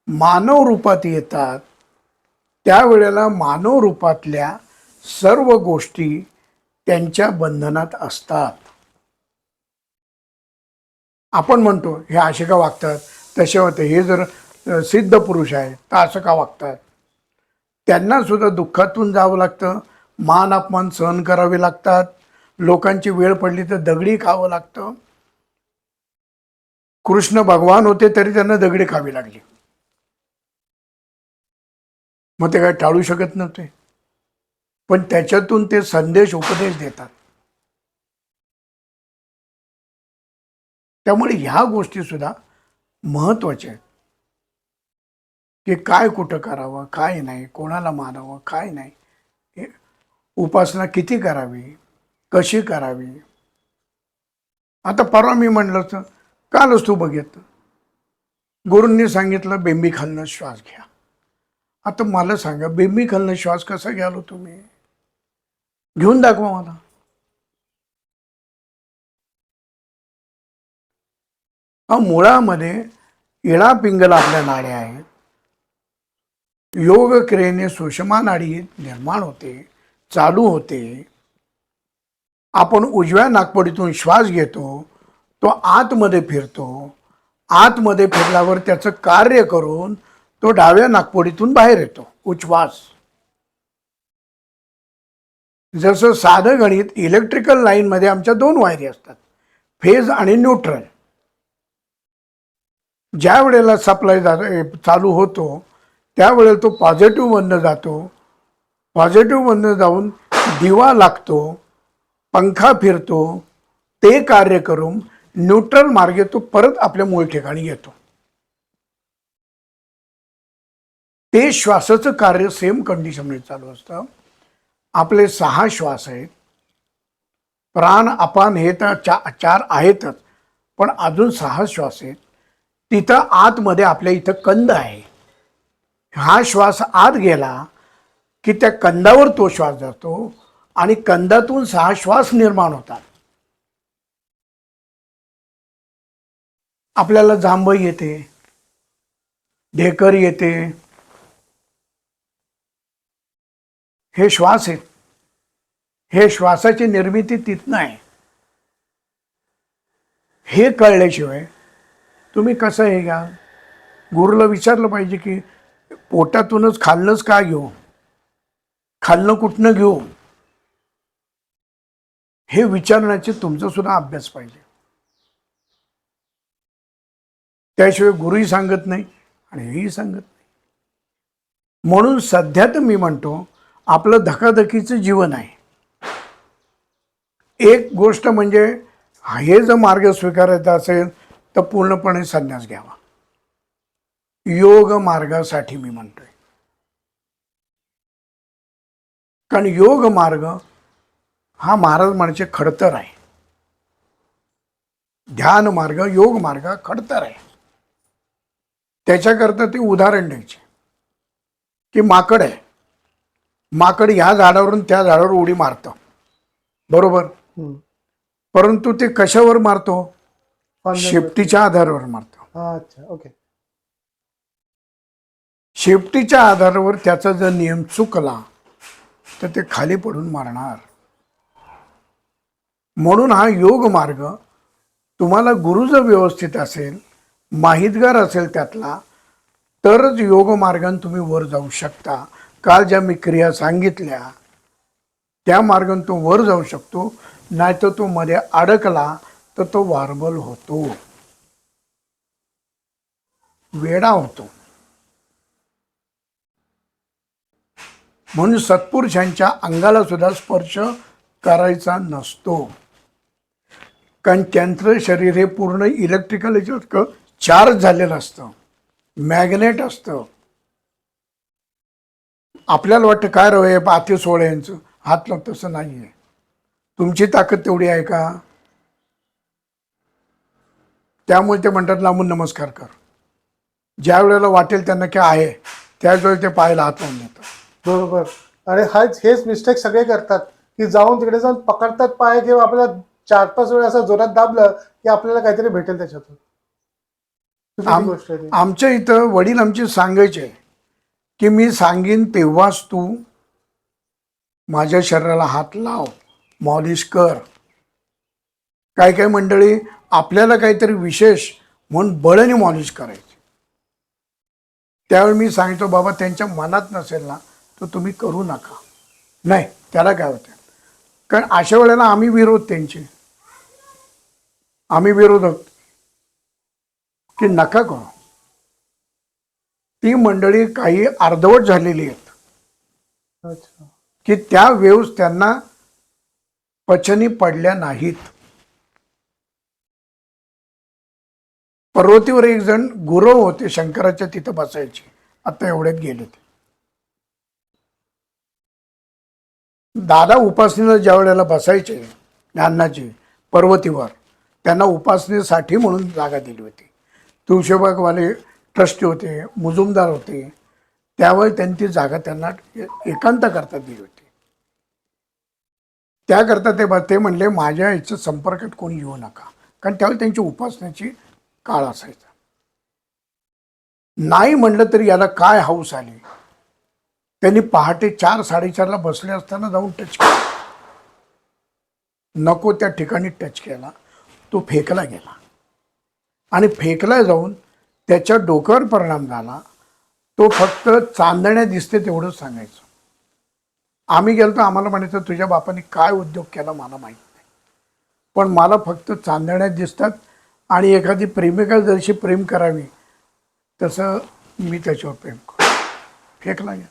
मानव रूपात येतात, त्यावेळेला मानव रूपातल्या सर्व गोष्टी त्यांच्या बंधनात असतात. आपण म्हणतो हे असे का वागतात, तसे होते, हे जर सिद्ध पुरुष आहे तर असं का वागतात. त्यांना सुद्धा दुःखातून जावं लागतं, मान अपमान सहन करावे लागतात, लोकांची वेळ पडली तर दगडी खावं लागतं. कृष्ण भगवान होते तरी त्यांना दगडी खावी लागली, मग ते काय टाळू शकत नव्हते. पण त्याच्यातून ते संदेश उपदेश देतात. त्यामुळे ह्या गोष्टी सुद्धा महत्वाच्या आहेत, की काय कुठं करावं, काय नाही, कोणाला मानावं, काय नाही, हे उपासना किती करावी, कशी करावी. आता परवा मी म्हणलं तर कालच तू बघितलं, गुरूंनी सांगितलं बेंबी खालनं श्वास घ्या. आता मला सांगा, बेंबी खालनं श्वास कसा घ्यालो तुम्ही, घेऊन दाखवा मला. मुळामध्ये इळा पिंगल आपल्या नाड्या आहेत. योग क्रियेने सुषमा नाडी निर्माण होते, चालू होते. आपण उजव्या नाकपुडीतून श्वास घेतो, तो आतमध्ये फिरतो, आतमध्ये फिरल्यावर त्याचं कार्य करून तो डाव्या नाकपुडीतून बाहेर येतो, उच्छ्वास. जसं साधं गणित, इलेक्ट्रिकल लाईनमध्ये आमच्या 2 वायरी असतात, फेज आणि न्यूट्रल. ज्या वेळेला सप्लाय चालू होतो त्यावेळेला तो पॉझिटिव्ह मधनं जातो, पॉझिटिव्ह मधनं जाऊन दिवा लागतो, पंखा फिरतो, ते कार्य करून न्यूट्रल मार्गे तो परत आपल्या मूळ ठिकाणी येतो. ते श्वासाचं कार्य सेम कंडिशनमध्ये चालू असतं. आपले 6 श्वास आहेत, प्राण अपान हे तर 4 आहेतच, पण अजून 6 श्वास आहेत. तिथं आतमध्ये आपल्या इथं कंद आहे. हा श्वास आत गेला की त्या कंदावर तो श्वास जातो आणि कंदातून 6 श्वास निर्माण होतात. आपल्याला जांभई येते, ढेकर येते, हे श्वास आहेत. हे श्वासाची निर्मिती तिथनं आहे. हे कळल्याशिवाय तुम्ही कसं हे घ्या. गुरुला विचारलं पाहिजे की पोटातूनच खाल्लंच का घेऊ, खाल्लं कुठनं घेऊ, हे विचारण्याचे तुमचा सुद्धा अभ्यास पाहिजे. त्याशिवाय गुरुही सांगत नाही आणि हेही सांगत नाही. म्हणून सध्या तर मी म्हणतो आपलं धकाधकीचं जीवन आहे. एक गोष्ट म्हणजे हे जर मार्ग स्वीकारायचा असेल तर पूर्णपणे संन्यास घ्यावा. योग मार्गासाठी मी म्हणतोय, कारण योग मार्ग हा महाराज म्हणजे खडतर आहे. ध्यान मार्ग, योग मार्ग खडतर आहे. त्याच्याकरता ते उदाहरण द्यायचे की माकड आहे, माकड ह्या झाडावरून त्या झाडावर उडी मारतं, बरोबर. परंतु ते कशावर मारतो, शेपटीच्या आधारावर मारतो. अच्छा, ओके. शेपटीच्या आधारावर त्याचा जर नियम चुकला तर ते खाली पडून मारणार. म्हणून हा योग मार्ग तुम्हाला गुरु जर व्यवस्थित असेल, माहितगार असेल त्यातला, तरच योग मार्गाने तुम्ही वर जाऊ शकता. काल ज्या मी क्रिया सांगितल्या त्या मार्गाने तो वर जाऊ शकतो, नाहीतर तो मध्ये अडकला तर तो वार्बल होतो, वेडा होतो. म्हणून सत्पुरुषांच्या अंगाला सुद्धा स्पर्श करायचा नसतो, कारण त्यांचं शरीर हे पूर्ण इलेक्ट्रिकल चार्ज झालेलं असतं, मॅग्नेट असतं. आपल्याला वाटतं काय रवय पाती सोळ यांचं हात लाव, तसं नाही आहे. तुमची ताकद तेवढी आहे का? त्यामुळे ते म्हणतात लांबून नमस्कार कर. ज्या वेळेला वाटेल त्यांना की आहे त्याच वेळेला ते पायाला हात लावून देतात. बरोबर. आणि हेच मिस्टेक सगळे करतात की जाऊन तिकडे जाऊन पकडतात पाय, किंवा आपल्याला 4-5 वेळा असं जोरात दाबलं की आपल्याला काहीतरी भेटेल त्याच्यातून. चुकीची गोष्ट आहे ती. आमच्या इथं वडील आमचे सांगायचे की मी सांगेन तेव्हाच तू माझ्या शरीराला हात लाव, मॉलिश कर. काय काय मंडळी आपल्याला काहीतरी विशेष म्हणून बळाने मॉलिश करायची. त्यावेळी मी सांगितलं बाबा त्यांच्या मनात नसेल ना तर तुम्ही करू नका. नाही त्याला काय होतं, कारण अशा वेळेला आम्ही विरोध त्यांचे, आम्ही विरोधक की नका करू. ती मंडळी काही अर्धवट झालेली आहेत अच्छा. की त्या वेव्स त्यांना पचनी पडल्या नाहीत. पर्वतीवर एक जण गुरव होते, शंकराच्या तिथं बसायचे, आता एवढ्यात गेले ते. दादा उपासनेला ज्या वेळेला बसायचे ज्ञानाची पर्वतीवर, त्यांना उपासनेसाठी म्हणून जागा दिली होती. तुळशीबागवाले ट्रस्टी होते, मुजुमदार होते, त्यावेळी त्यांनी ती जागा त्यांना एकांत करता दिली होती. त्याकरता ते म्हणले माझ्या याच्या संपर्कात कोणी येऊ नका, कारण त्यावेळी त्यांची उपासनेची काळ असायचा. नाही म्हणलं तरी याला काय हौस आली. त्यांनी पहाटे 4-4:30ला बसले असताना जाऊन टच केला, नको त्या ठिकाणी टच केला, तो फेकला गेला. आणि फेकला जाऊन त्याच्या डोक्यावर परिणाम झाला. तो फक्त चांदण्या दिसते तेवढंच सांगायचं. आम्ही गेलो तर आम्हाला म्हणायचं तुझ्या बापाने काय उद्योग केला मला माहीत नाही, पण मला फक्त चांदण्या दिसतात आणि एखादी प्रेमिका जशी प्रेम करावी तसं मी त्याच्यावर प्रेम करतो. फेकला गेला.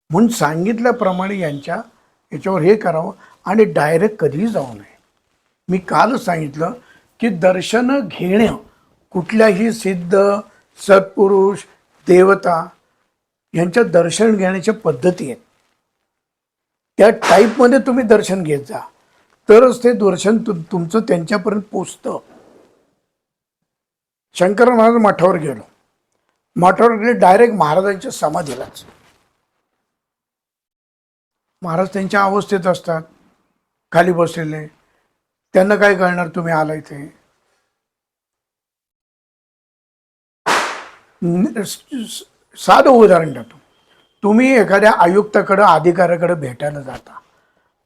म्हणून सांगितल्याप्रमाणे याच्यावर हे करावं आणि डायरेक्ट कधीही जाऊ नये. मी कालच सांगितलं की दर्शन घेणं कुठल्याही सिद्ध सत्पुरुष देवता यांच्या दर्शन घेण्याच्या पद्धती आहेत. त्या टाईपमध्ये तुम्ही दर्शन घेत जा, तरच ते दर्शन तुमचं त्यांच्यापर्यंत पोचतं. शंकर महाराज मठावर गेलो, मठावर गेले डायरेक्ट महाराजांच्या समाधीलाच. महाराज त्यांच्या अवस्थेत असतात, खाली बसलेले, त्यांना काय कळणार तुम्ही आला इथे. साधं उदाहरण देतो. तुम्ही एखाद्या आयुक्ताकडे अधिकाऱ्याकडे भेटायला जाता,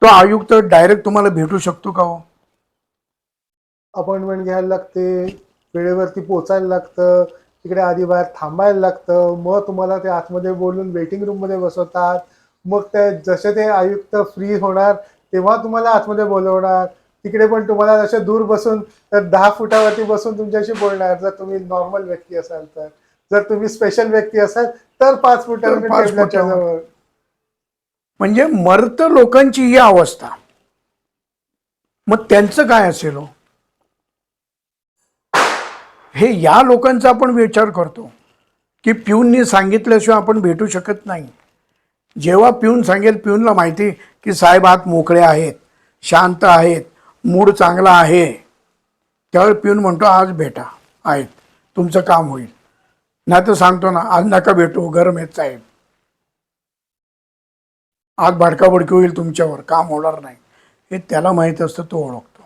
तो आयुक्त डायरेक्ट तुम्हाला भेटू शकतो का हो? अपॉइंटमेंट घ्यायला लागते, वेळेवरती पोचायला लागतं, तिकडे आधी बाहेर थांबायला लागतं, मग तुम्हाला ते आतमध्ये बोलून वेटिंग रूममध्ये बसवतात. मग ते जसे ते आयुक्त फ्री होणार तेव्हा तुम्हाला आतमध्ये बोलवणार. तिकडे पण तुम्हाला जसे दूर बसून तर 10 फुटावरती बसून तुमच्याशी बोलणार, जर तुम्ही नॉर्मल व्यक्ती असाल तर. जर तुम्ही स्पेशल व्यक्ती असाल तर 5 फुटावर टेबलाच्या जवळ. म्हणजे मर्त लोकांची ही अवस्था, मग त्यांचं काय असेल हो? हे या लोकांचा आपण विचार करतो की पिऊननी सांगितल्याशिवाय आपण भेटू शकत नाही. जेव्हा पिऊन सांगेल, पिऊनला माहिती की साहेब आत मोकळे आहेत, शांत आहेत, मूड चांगला आहे, त्यावेळी पिऊन म्हणतो आज भेटा, आहेत, तुमचं काम होईल. नाही तर सांगतो ना आज नका भेटू, गरम आहेत साहेब, आज भडकाभडकी होईल तुमच्यावर, काम होणार नाही. हे त्याला माहीत असतं, तो ओळखतो.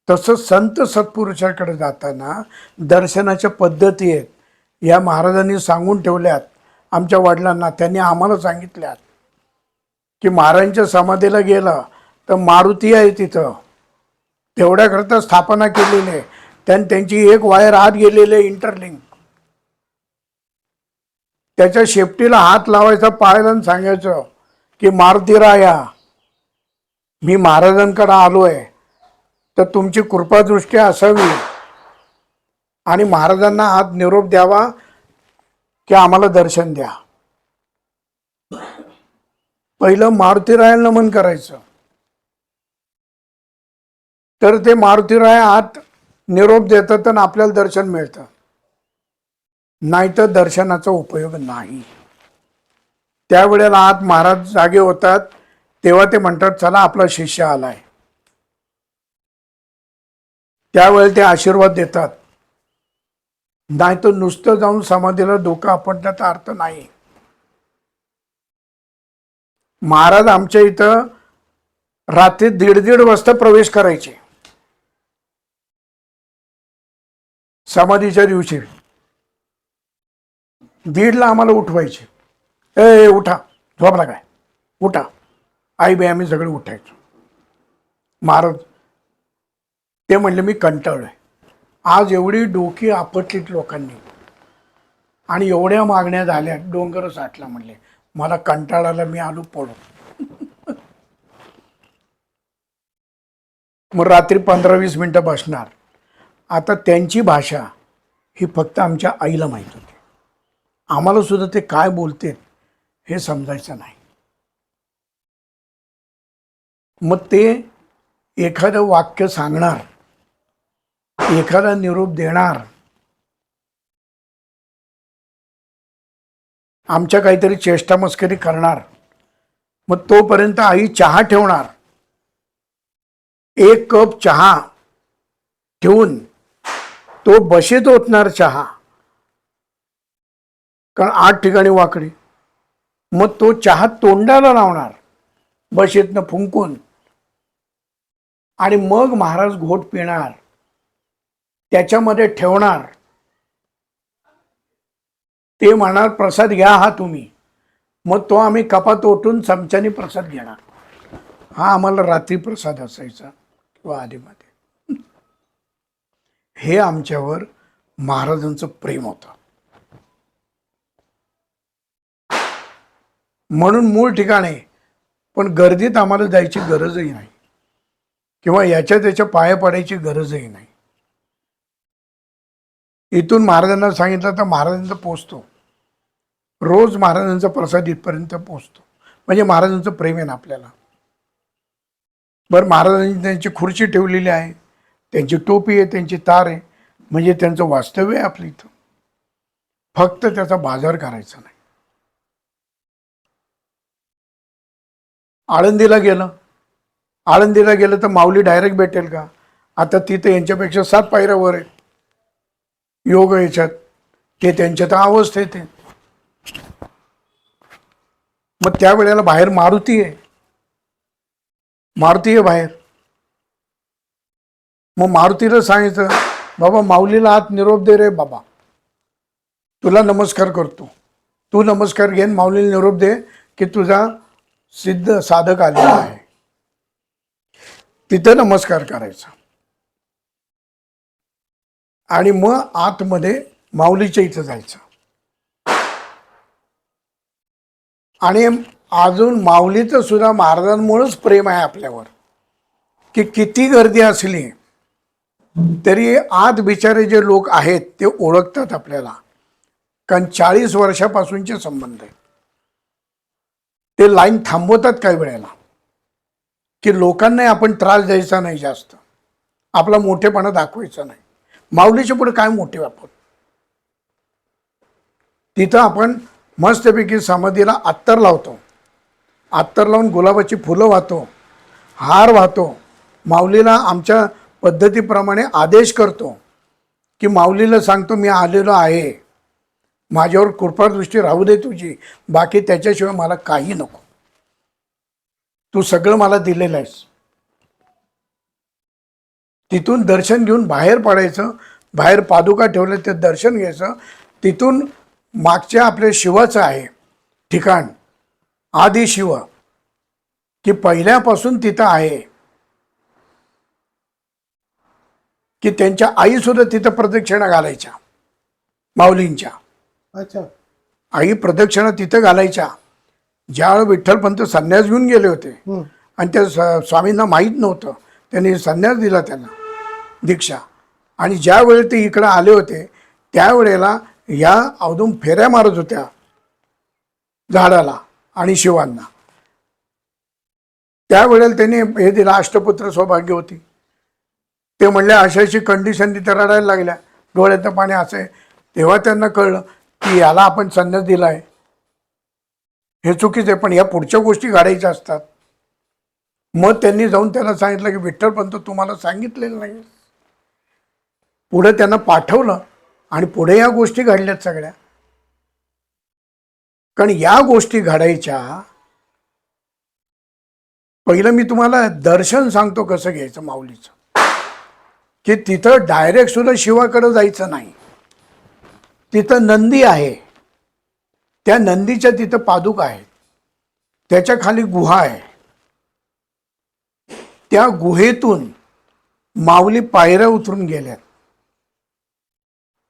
तसं संत सत्पुरुषाकडे जाताना दर्शनाच्या पद्धती आहेत. या महाराजांनी सांगून ठेवल्यात आमच्या वडिलांना, त्यांनी आम्हाला सांगितल्यात की महाराजांच्या समाधीला गेलं तर मारुती आहे तिथं, तेवढ्याकरता स्थापना केलेली आहे. त्यांची एक वायर आत गेलेली आहे, इंटरलिंक. त्याच्या शेपटीला हात लावायचा पायाला आणि सांगायचं की मारुती राया, मी महाराजांकडे आलोय, तर तुमची कृपादृष्टी असावी आणि महाराजांना आज निरोप द्यावा की आम्हाला दर्शन द्या. पहिलं मारुतीरायाला नमन करायचं, तर ते मारुतीराय आत निरोप देतात आणि आपल्याला दर्शन मिळतं, नाहीतर दर्शनाचा उपयोग नाही. त्यावेळेला आत महाराज जागे होतात, तेव्हा ते म्हणतात चला आपला शिष्य आलाय. त्यावेळेला ते आशीर्वाद देतात, नाही तर नुसतं जाऊन समाधीला डोकं आपटण्याचा अर्थ नाही. महाराज आमच्या इथं रात्री 1:30 वाजता प्रवेश करायचे समाधीच्या दिवशी. 1:30 आम्हाला उठवायचे, ए उठा, झोपला काय, उठा. आई बाई आम्ही सगळे उठायचो. महाराज ते म्हणले मी कंटाळलोय. आज एवढी डोकी आपटलीत लोकांनी आणि एवढ्या मागण्या झाल्या, डोंगर साठला. म्हणले मला कंटाळाला, मी आलो पडून. मग रात्री 15-20 मिनिटं बसणार. आता त्यांची भाषा ही फक्त आमच्या आईला माहीत होती, आम्हाला सुद्धा ते काय बोलते हे समजायचं नाही. मग ते एखादं वाक्य सांगणार, एखादा निरोप देणार, आमच्या काहीतरी चेष्टा मस्करी करणार. मग तोपर्यंत आई चहा ठेवणार, 1 कप चहा ठेवून तो बशीत ओतणार चहा, कारण 8 ठिकाणी वाकडी. मग तो चहा तोंडाला लावणार बशीतनं फुंकून, आणि मग महाराज घोट पिणार, त्याच्यामध्ये ठेवणार. ते म्हणणार प्रसाद घ्या हा तुम्ही. मग तो आम्ही कपात ओटून चमच्याने प्रसाद घेणार. हा आम्हाला रात्री प्रसाद असायचा किंवा आधीमध्ये. हे आमच्यावर महाराजांचं प्रेम होतं. म्हणून मूळ ठिकाणी, पण गर्दीत आम्हाला जायची गरजही नाही किंवा याच्या त्याच्या पाया पडायची गरजही नाही. इथून महाराजांना सांगितलं तर महाराजांचं पोचतो. रोज महाराजांचा प्रसाद इथपर्यंत पोचतो. म्हणजे महाराजांचं प्रेम आहे ना आपल्याला. बरं, महाराजांनी त्यांची खुर्ची ठेवलेली आहे, त्यांची टोपी आहे, त्यांची तार आहे, म्हणजे त्यांचं वास्तव्य आहे आपलं इथं. फक्त त्याचा बाजार करायचा नाही. आळंदीला गेलं तर माऊली डायरेक्ट भेटेल का? आता तिथं यांच्यापेक्षा 7 पायऱ्या वर आहेत योग याच्यात. ते त्यांच्या तर अवस्थेत आहे. मग त्यावेळेला बाहेर मारुती आहे बाहेर. मग मारुतीला सांगायचं, बाबा माऊलीला हात निरोप दे रे बाबा, तुला नमस्कार करतो, तू नमस्कार घेन माऊलीला निरोप दे की तुझा सिद्ध साधक आलेला आहे. तिथं नमस्कार करायचा आणि मग आतमध्ये माऊलीच्या इथं जायचं. आणि अजून माऊलीचं सुद्धा महाराजांमुळेच प्रेम आहे आपल्यावर, की किती गर्दी असली तरी आत बिचारे जे लोक आहेत ते ओळखतात आपल्याला, कारण 40 वर्षापासूनचे संबंध आहेत. ते लाईन थांबवतात काही वेळेला, की लोकांना आपण त्रास द्यायचा नाही, जास्त आपला मोठेपणा दाखवायचा नाही. माऊलीच्या पुढे काय मोठे वापर. तिथं आपण मस्तपैकी समाधीला अत्तर लावतो, अत्तर लावून गुलाबाची फुलं वाहतो, हार वाहतो, माऊलीला आमच्या पद्धतीप्रमाणे आदेश करतो, की माऊलीला सांगतो मी आलेलो आहे, माझ्यावर कृपादृष्टी राहू दे तुझी, बाकी त्याच्याशिवाय मला काही नको, तू सगळं मला दिलेलं आहेस. तिथून दर्शन घेऊन बाहेर पडायचं. बाहेर पादुका ठेवले ते दर्शन घ्यायचं. तिथून मागच्या आपल्या शिवाचं आहे ठिकाण, आदि शिव, की पहिल्यापासून तिथं आहे, की त्यांच्या आई सुद्धा तिथं प्रदक्षिणा घालायच्या माऊलींच्या. अच्छा. आई प्रदक्षिणा तिथं घालायच्या. ज्यावेळी विठ्ठलपंत संन्यास घेऊन गेले होते आणि त्या स्वामींना माहीत नव्हतं, त्यांनी संन्यास दिला त्यांना दीक्षा, आणि ज्या वेळी ते इकडं आले होते त्यावेळेला या अवधून फेऱ्या मारत होत्या झाडाला आणि शिवांना. त्यावेळेला त्यांनी हे दिलं, अष्टपुत्र सौभाग्य होती. ते म्हणले अशाशी कंडिशन, तिथे रडायला लागल्या, डोळ्याचं पाणी असं आहे. तेव्हा त्यांना कळलं की याला आपण संन्यास दिलाय, हे चुकीचं आहे, पण या पुढच्या गोष्टी घडायच्या असतात. मग त्यांनी जाऊन त्याला सांगितलं की विठ्ठलपंत तुम्हाला सांगितलेलं नाही. पुढे त्यांना पाठवलं आणि पुढे या गोष्टी घडल्यात सगळ्या. कारण या गोष्टी घडायच्या पहिलं मी तुम्हाला दर्शन सांगतो कसं घ्यायचं माऊलीचं, की तिथं डायरेक्ट सुद्धा शिवाकडे जायचं नाही. तिथं नंदी आहे, त्या नंदीच्या तिथं पादुका आहेत, त्याच्या खाली गुहा आहे. त्या गुहेतून माऊली पायऱ्या उतरून गेल्यात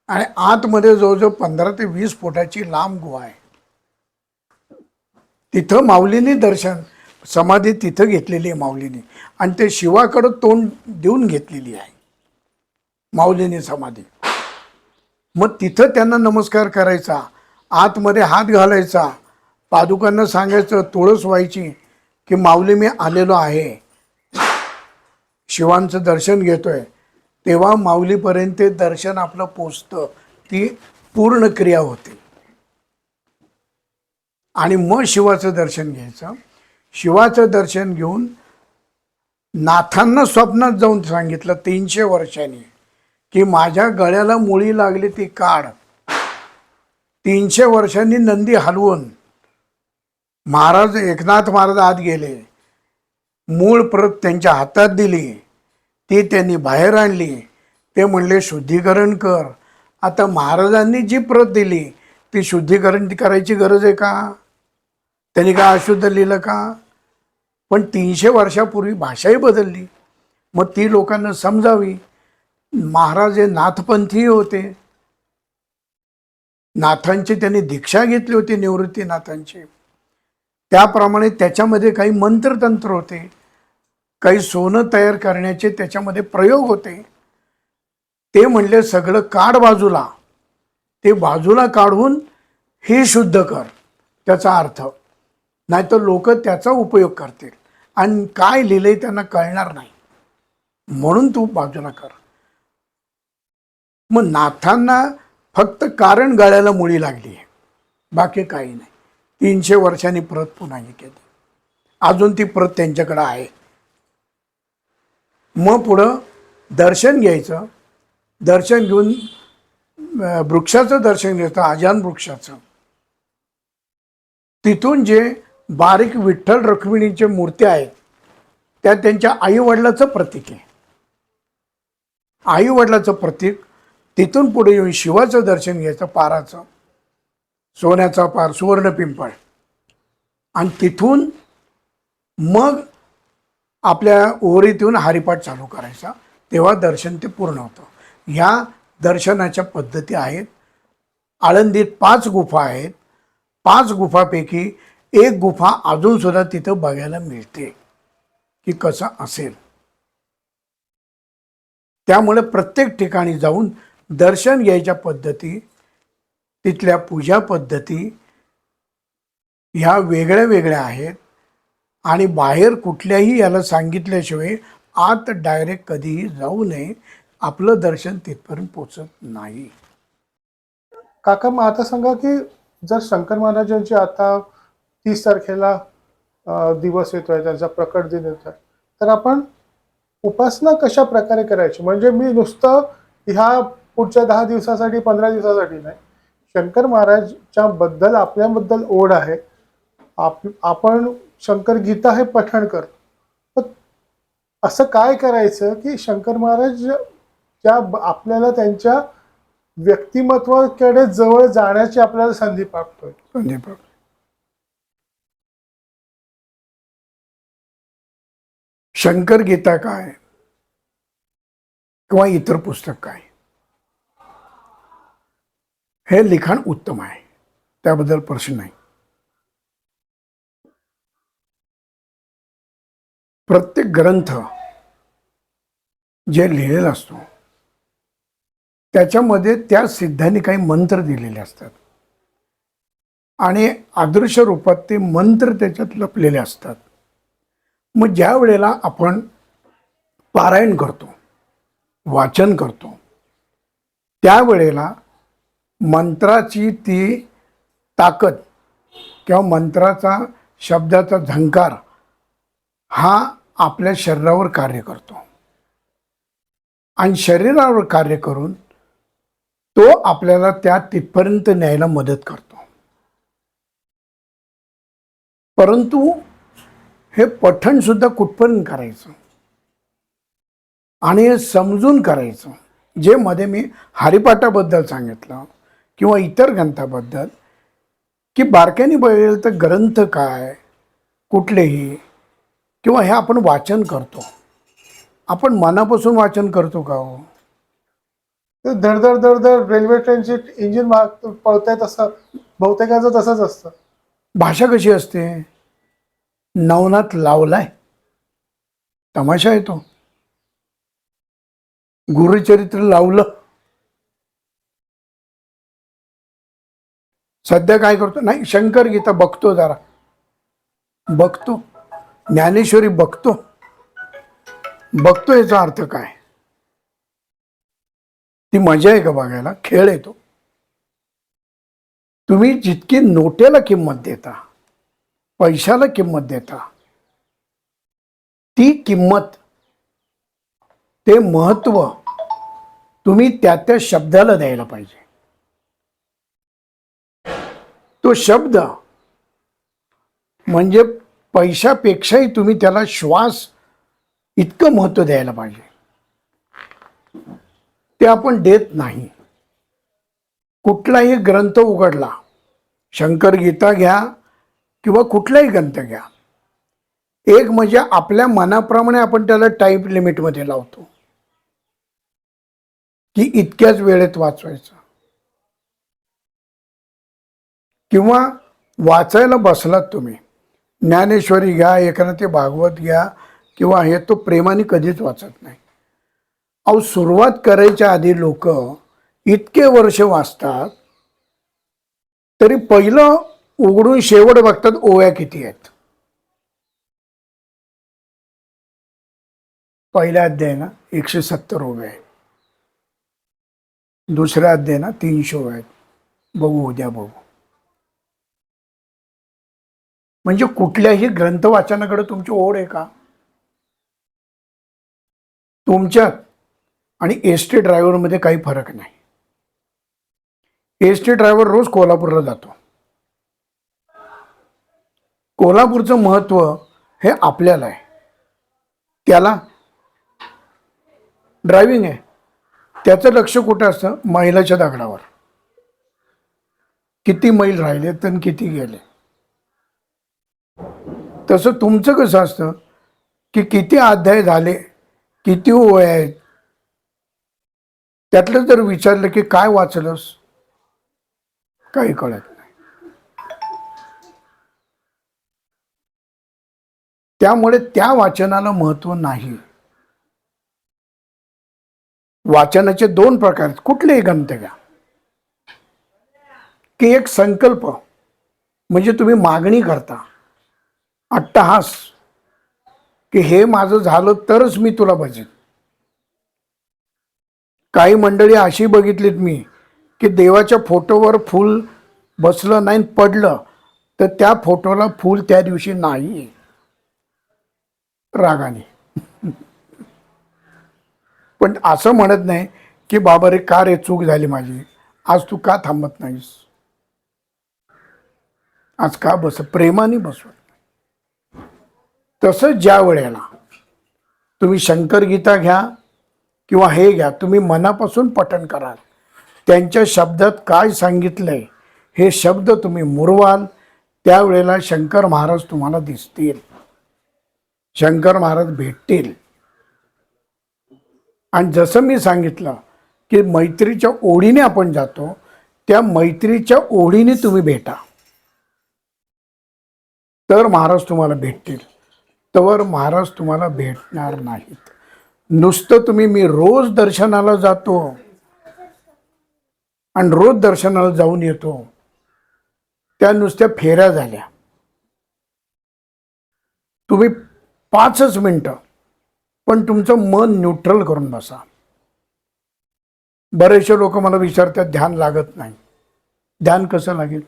आणि आतमध्ये जवळजवळ 15 ते 20 फुटाची लांब गुहा आहे. तिथं माऊलीने दर्शन, समाधी तिथं घेतलेली आहे माऊलीने, आणि ते शिवाकडं तोंड देऊन घेतलेली आहे माऊलीने समाधी. मग तिथं त्यांना नमस्कार करायचा, आतमध्ये हात घालायचा, पादुकांना सांगायचं, तुळस व्हायची की माऊली मी आलेलो आहे, शिवांचं दर्शन घेतोय. तेव्हा माऊलीपर्यंत ते दर्शन आपलं पोचतं, ती पूर्ण क्रिया होते. आणि मग शिवाचं दर्शन घ्यायचं. शिवाचं दर्शन घेऊन नाथांना स्वप्नात जाऊन सांगितलं 300 वर्षांनी की माझ्या गळ्याला मुळी लागली ती काढ. 300 वर्षांनी नंदी हलवून महाराज एकनाथ महाराज आत गेले, मूळ प्रत त्यांच्या हातात दिली, ती त्यांनी बाहेर आणली. ते म्हणले शुद्धीकरण कर. आता महाराजांनी जी प्रत दिली ती शुद्धीकरण करायची गरज आहे का? त्यांनी काय अशुद्ध लिहिलं का? पण 300 वर्षापूर्वी भाषाही बदलली, मग ती लोकांना समजावी. महाराज हे नाथपंथी होते, नाथांची त्यांनी दीक्षा घेतली होती, निवृत्तीनाथांची. त्याप्रमाणे त्याच्यामध्ये काही मंत्रतंत्र होते, काही सोनं तयार करण्याचे त्याच्यामध्ये प्रयोग होते. ते म्हणले सगळं काढ बाजूला, ते बाजूला काढून हे शुद्ध कर, त्याचा अर्थ, नाहीतर लोक त्याचा उपयोग करतील आणि काय लिहिलंय त्यांना कळणार नाही, म्हणून तू बाजूला कर. मग नाथांना फक्त कारण गळ्याला मुळी लागली आहे, बाकी काही नाही. 300 वर्षांनी प्रत पुन्हा हे केली, अजून ती प्रत त्यांच्याकडे आहे. मग पुढं दर्शन घ्यायचं. दर्शन घेऊन वृक्षाचं दर्शन घ्यायचं, आजान वृक्षाचं. तिथून जे बारीक विठ्ठल रुक्मिणीच्या मूर्त्या आहेत त्या त्यांच्या आईवडिलाचं प्रतीक आहे, आईवडिलाचं प्रतीक. तिथून पुढे येऊन शिवाचं दर्शन घ्यायचं, पाराचं, सोन्याचा पार, सुवर्ण पिंपळ. आणि तिथून मग आपल्या ओरीत येऊन हरिपाठ चालू करायचा, तेव्हा दर्शन ते पूर्ण होतं. ह्या दर्शनाच्या पद्धती आहेत. आळंदीत 5 गुफा आहेत. 5 गुफापैकी एक गुफा अजून सुद्धा तिथं बघायला मिळते की कसं असेल. त्यामुळे प्रत्येक ठिकाणी जाऊन दर्शन घ्यायच्या पद्धती, तिथल्या पूजा पद्धती ह्या वेगळ्या वेगळ्या आहेत. आणि बाहेर कुठल्याही याला सांगितल्याशिवाय आत डायरेक्ट कधीही जाऊ नये, आपलं दर्शन तिथपर्यंत पोचत नाही. काका मग आता सांगा की जर शंकर महाराजांची आता 30 तारखेला दिवस येतोय, त्यांचा प्रकट दिन येतोय, तर आपण उपासना कशा प्रकारे करायची? म्हणजे मी नुसतं ह्या पुढच्या 10 दिवसासाठी 15 दिवसासाठी नाही, शंकर महाराजच्या बद्दल आपल्याबद्दल ओढ आहे, आपण शंकर गीता हे पठण करतो, असं काय करायचं की शंकर महाराज ज्या आपल्याला त्यांच्या व्यक्तिमत्वाकडे जवळ जाण्याची आपल्याला संधी प्राप्त होईल? शंकर गीता काय किंवा इतर पुस्तक काय, हे लिखाण उत्तम आहे, त्याबद्दल प्रश्न नाही. प्रत्येक ग्रंथ जे लिहिलेला असतो त्याच्यामध्ये त्या सिद्धांनी काही मंत्र दिलेले असतात आणि अदृश्य रूपात ते मंत्र त्याच्यात लपलेले असतात. मग ज्या वेळेला आपण पारायण करतो, वाचन करतो, त्यावेळेला मंत्राची ती ताकद किंवा मंत्राचा शब्दाचा झंकार हा आपल्या शरीरावर कार्य करतो आणि शरीरावर कार्य करून तो आपल्याला त्या तिथपर्यंत न्यायला मदत करतो. परंतु हे पठण सुद्धा कुठपर्यंत करायचं आणि हे समजून करायचं. जे मध्ये मी हरिपाठाबद्दल सांगितलं किंवा इतर ग्रंथाबद्दल की बारक्याने बघितलं तर ग्रंथ काय, कुठलेही किंवा हे आपण वाचन करतो, आपण मनापासून वाचन करतो का हो? धडधड धडधड रेल्वे ट्रेनचे इंजिन पळतंय तसं बहुतेकाचं तसंच असतं. भाषा कशी असते? नवनाथ लावलाय, तमाशा आहे तो. गुरुचरित्र लावलं. सध्या काय करतो? नाही, शंकर गीता बघतो, जरा बघतो, ज्ञानेश्वरी बघतो. याचा अर्थ काय? ती मजा आहे का बघायला? खेळ येतो. तुम्ही जितकी नोटेला किंमत देता, पैशाला किंमत देता, ती किंमत, ते महत्व तुम्ही त्या त्या शब्दाला द्यायला पाहिजे. तो शब्द म्हणजे पैशापेक्षाही तुम्ही त्याला श्वास इतकं महत्व द्यायला पाहिजे. ते आपण देत नाही. कुठलाही ग्रंथ उघडला, शंकर गीता घ्या किंवा कुठलाही ग्रंथ घ्या, एक म्हणजे आपल्या मनाप्रमाणे आपण त्याला टाईप लिमिटमध्ये लावतो की इतक्याच वेळेत वाचवायचं. किंवा वाचायला बसलात तुम्ही, ज्ञानेश्वरी घ्या, एकांती भागवत घ्या किंवा हे, तो प्रेमाने कधीच वाचत नाही. अहो, सुरुवात करायच्या आधी लोक इतके वर्ष वाचतात, तरी पहिलं उघडून शेवट बघतात ओव्या किती आहेत. पहिल्या अध्याय ना 170 ओव्या आहेत, दुसऱ्या अध्याय ना 300 ओव्या आहेत. बघू, उद्या बघू. म्हणजे कुठल्याही ग्रंथ वाचनाकडे तुमची ओढ आहे का? तुमच्यात आणि एस टी ड्रायव्हरमध्ये काही फरक नाही. एस टी ड्रायव्हर रोज कोल्हापूरला जातो. कोल्हापूरचं महत्व हे आपल्याला आहे, त्याला ड्रायव्हिंग आहे. त्याचं लक्ष कुठं असतं? मैलाच्या दगडावर. किती मैल राहिले तर किती गेले. तसं तुमचं कसं असतं की किती अध्याय झाले, किती ओव्या आहेत, त्यातलं जर विचारलं की काय वाचलंस, काही कळत नाही. त्यामुळे त्या वाचनाला महत्व नाही. वाचनाचे 2 प्रकार आहेत. कुठलेही ग्रंथ घ्या की एक संकल्प, म्हणजे तुम्ही मागणी करता, अट्टहास, की हे माझं झालं तरच मी तुला भजेन. काही मंडळी अशी बघितलीत मी की देवाच्या फोटोवर फूल बसलं नाही, पडलं तर त्या फोटोला फूल त्या दिवशी नाही, रागाने. पण असं म्हणत नाही की बाबा रे, का रे, चूक झाली माझी, आज तू का थांबत नाहीस, आज का बस, प्रेमाने बसवत. तसं ज्या वेळेला तुम्ही शंकर गीता घ्या किंवा हे घ्या, तुम्ही मनापासून पठण कराल, त्यांच्या शब्दात काय सांगितलंय हे शब्द तुम्ही मुरवाल, त्यावेळेला शंकर महाराज तुम्हाला दिसतील, शंकर महाराज भेटतील. आणि जसं मी सांगितलं की मैत्रीच्या ओढीने आपण जातो, त्या मैत्रीच्या ओढीने तुम्ही भेटा, तर महाराज तुम्हाला भेटतील. तर महाराज तुम्हाला भेटणार नाहीत. नुसतं तुम्ही मी रोज दर्शनाला जातो आणि रोज दर्शनाला जाऊन येतो, त्या नुसत्या फेऱ्या झाल्या. तुम्ही 5च मिनटं पण तुमचं मन न्यूट्रल करून बसा. बरेचसे लोक मला विचारतात ध्यान लागत नाही. ध्यान कसं लागेल?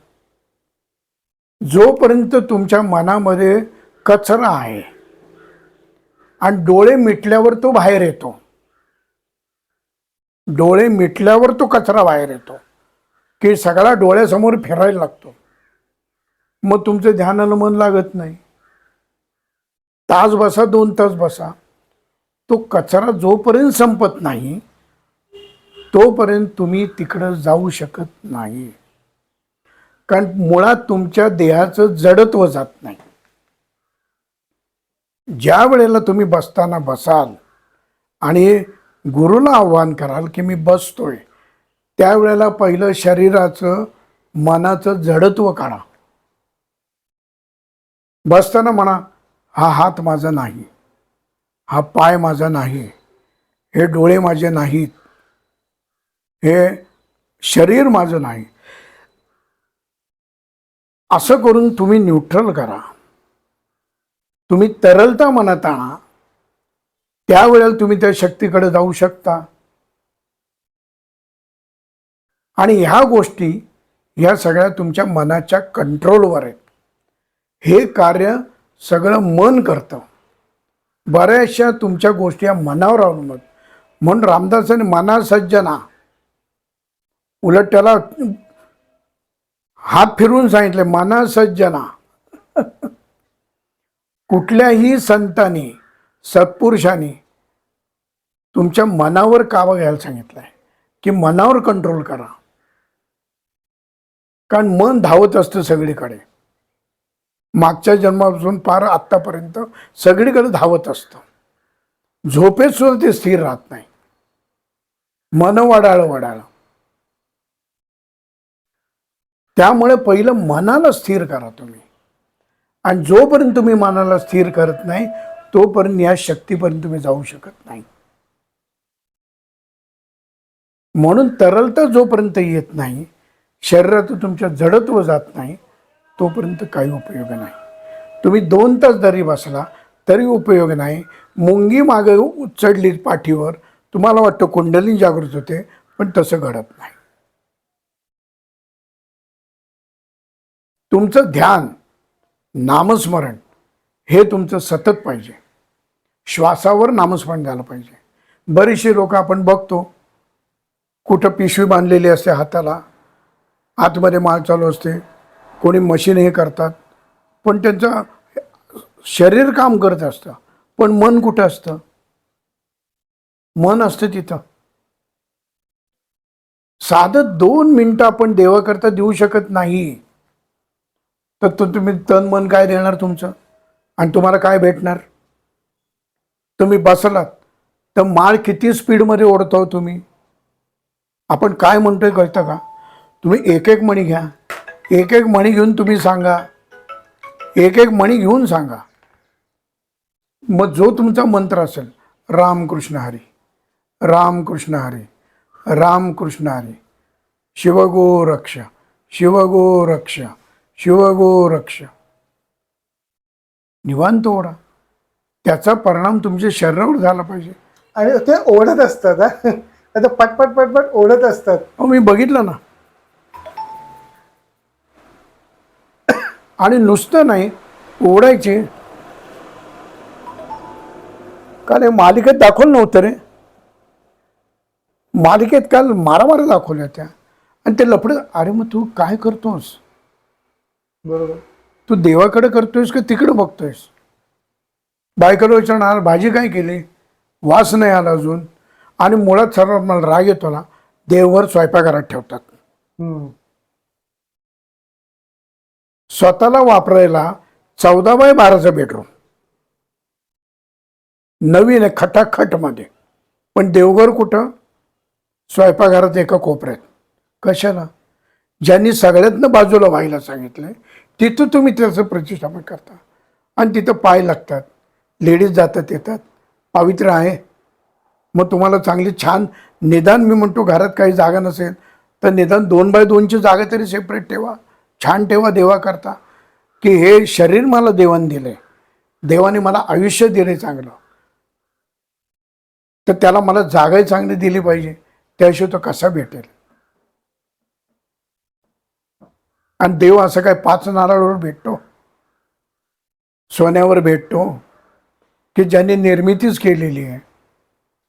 जोपर्यंत तुमच्या मनामध्ये कचरा आहे आणि डोळे मिटल्यावर तो बाहेर येतो, डोळे मिटल्यावर तो कचरा बाहेर येतो की सगळा डोळ्यासमोर फिरायला लागतो, मग तुमचं ध्यानाला मन लागत नाही. तास बसा, 2 तास बसा, तो कचरा जोपर्यंत संपत नाही तोपर्यंत तुम्ही तिकडं जाऊ शकत नाही. कारण मुळात तुमच्या देहाचं जडत्व जात नाही. ज्या वेळेला तुम्ही बसताना बसाल आणि गुरुला आव्हान कराल की मी बसतोय, त्यावेळेला पहिलं शरीराचं मनाचं जडत्व काढा. बसताना म्हणा, हा हात माझा नाही, हा पाय माझा नाही, हे डोळे माझे नाहीत, हे शरीर माझं नाही. असं करून तुम्ही न्यूट्रल करा. तुम्ही तरलता मनात आणा, त्यावेळेला तुम्ही त्या शक्तीकडे जाऊ शकता. आणि ह्या गोष्टी ह्या सगळ्या तुमच्या मनाच्या कंट्रोलवर आहेत. हे कार्य सगळं मन करतं. बऱ्याचशा तुमच्या गोष्टी या मनावर अवलंबून. म्हणून रामदासांनी मना सज्जना, उलट त्याला हात फिरवून सांगितले, मना सज्जना. कुठल्याही संतांनी, सत्पुरुषांनी तुमच्या मनावर काबा घ्यायला सांगितलंय की मनावर कंट्रोल करा. कारण मन धावत असतं सगळीकडे. मागच्या जन्मापासून पार आत्तापर्यंत सगळीकडे धावत असतं. झोपेत सुद्धा ते स्थिर राहत नाही. मन वडाळ. त्यामुळे पहिलं मनाला स्थिर करा तुम्ही. आणि जोपर्यंत तुम्ही मनाला स्थिर करत नाही तोपर्यंत या शक्तीपर्यंत तुम्ही जाऊ शकत नाही. म्हणून तरलता जोपर्यंत येत नाही, शरीरात तुमच्या जडत्व जात नाही, तोपर्यंत काही उपयोग नाही. तुम्ही 2 तास जरी बसला तरी उपयोग नाही. मुंगी मागे चढली पाठीवर, तुम्हाला वाटतं कुंडलिनी जागृत होते, पण तसं घडत नाही. तुमचं ध्यान, नामस्मरण हे तुमचं सतत पाहिजे. श्वासावर नामस्मरण झालं पाहिजे. बरीचशी लोक आपण बघतो, कुठं पिशवी बांधलेली असते हाताला, आतमध्ये माल चालू असते, कोणी मशीन हे करतात, पण त्यांचं शरीर काम करत असतं, पण मन कुठं असतं? मन असतं तिथं. साधं 2 मिनिटं आपण देवाकरता देऊ शकत नाही, तर तुम्ही तन मन काय देणार तुमचं? आणि तुम्हाला काय भेटणार? तुम्ही बसलात तर माळ किती स्पीडमध्ये ओढतो तुम्ही. आपण काय म्हणतोय कळतं का? तुम्ही एक एक मणी घ्या, एक एक मणी घेऊन तुम्ही सांगा, एक एक मणी घेऊन सांगा. मग जो तुमचा मंत्र असेल, रामकृष्ण हरी, रामकृष्ण हरी, रामकृष्ण हरी, शिवगो रक्ष, शिवगो रक्ष, शिवगो रक्ष, निवांत ओढा. त्याचा परिणाम तुमच्या शरीरावर झाला पाहिजे. आणि ते ओढत असतात. आता पटपट पटपट ओढत असतात. मी बघितलं ना. आणि नुसतं नाही, ओढायचे. काल मालिकेत दाखवलं नव्हतं रे. मालिकेत काल मारामारी दाखवल्या त्या, आणि ते लफडे. अरे मग तू काय करतोस? बरोबर. तू देवाकडे करतोयस का तिकडे बघतोयस? बायकोला विचारणार भाजी काय केली, वास नाही आला अजून. आणि मुळात सर्वात मला राग येतो ना, देववर स्वयंपाकघरात ठेवतात. स्वतःला वापरायला 14x12 बेडरूम नवीन आहे खटाखट मध्ये, पण देवघर कुठं? स्वयंपाकघरात एका कोपऱ्यात. कशाला? ज्यांनी सगळ्यातनं बाजूला व्हायला सांगितलंय तिथं तुम्ही त्याचं प्रतिष्ठापन करता. आणि तिथं पाय लागतात, लेडीज जातात येतात, पवित्र आहे. मग तुम्हाला चांगली छान, निदान मी म्हणतो घरात काही जागा नसेल तर निदान 2x2ची जागा तरी सेपरेट ठेवा, छान ठेवा देवा करता. की हे शरीर मला देवाने दिलंय, देवाने मला आयुष्य दिले चांगलं, तर त्याला मला जागाही चांगली दिली पाहिजे, त्याशिवाय तो कसा भेटेल? आणि देव असं काय 5 नारळावर भेटतो, सोन्यावर भेटतो, की ज्यांनी निर्मितीच केलेली आहे?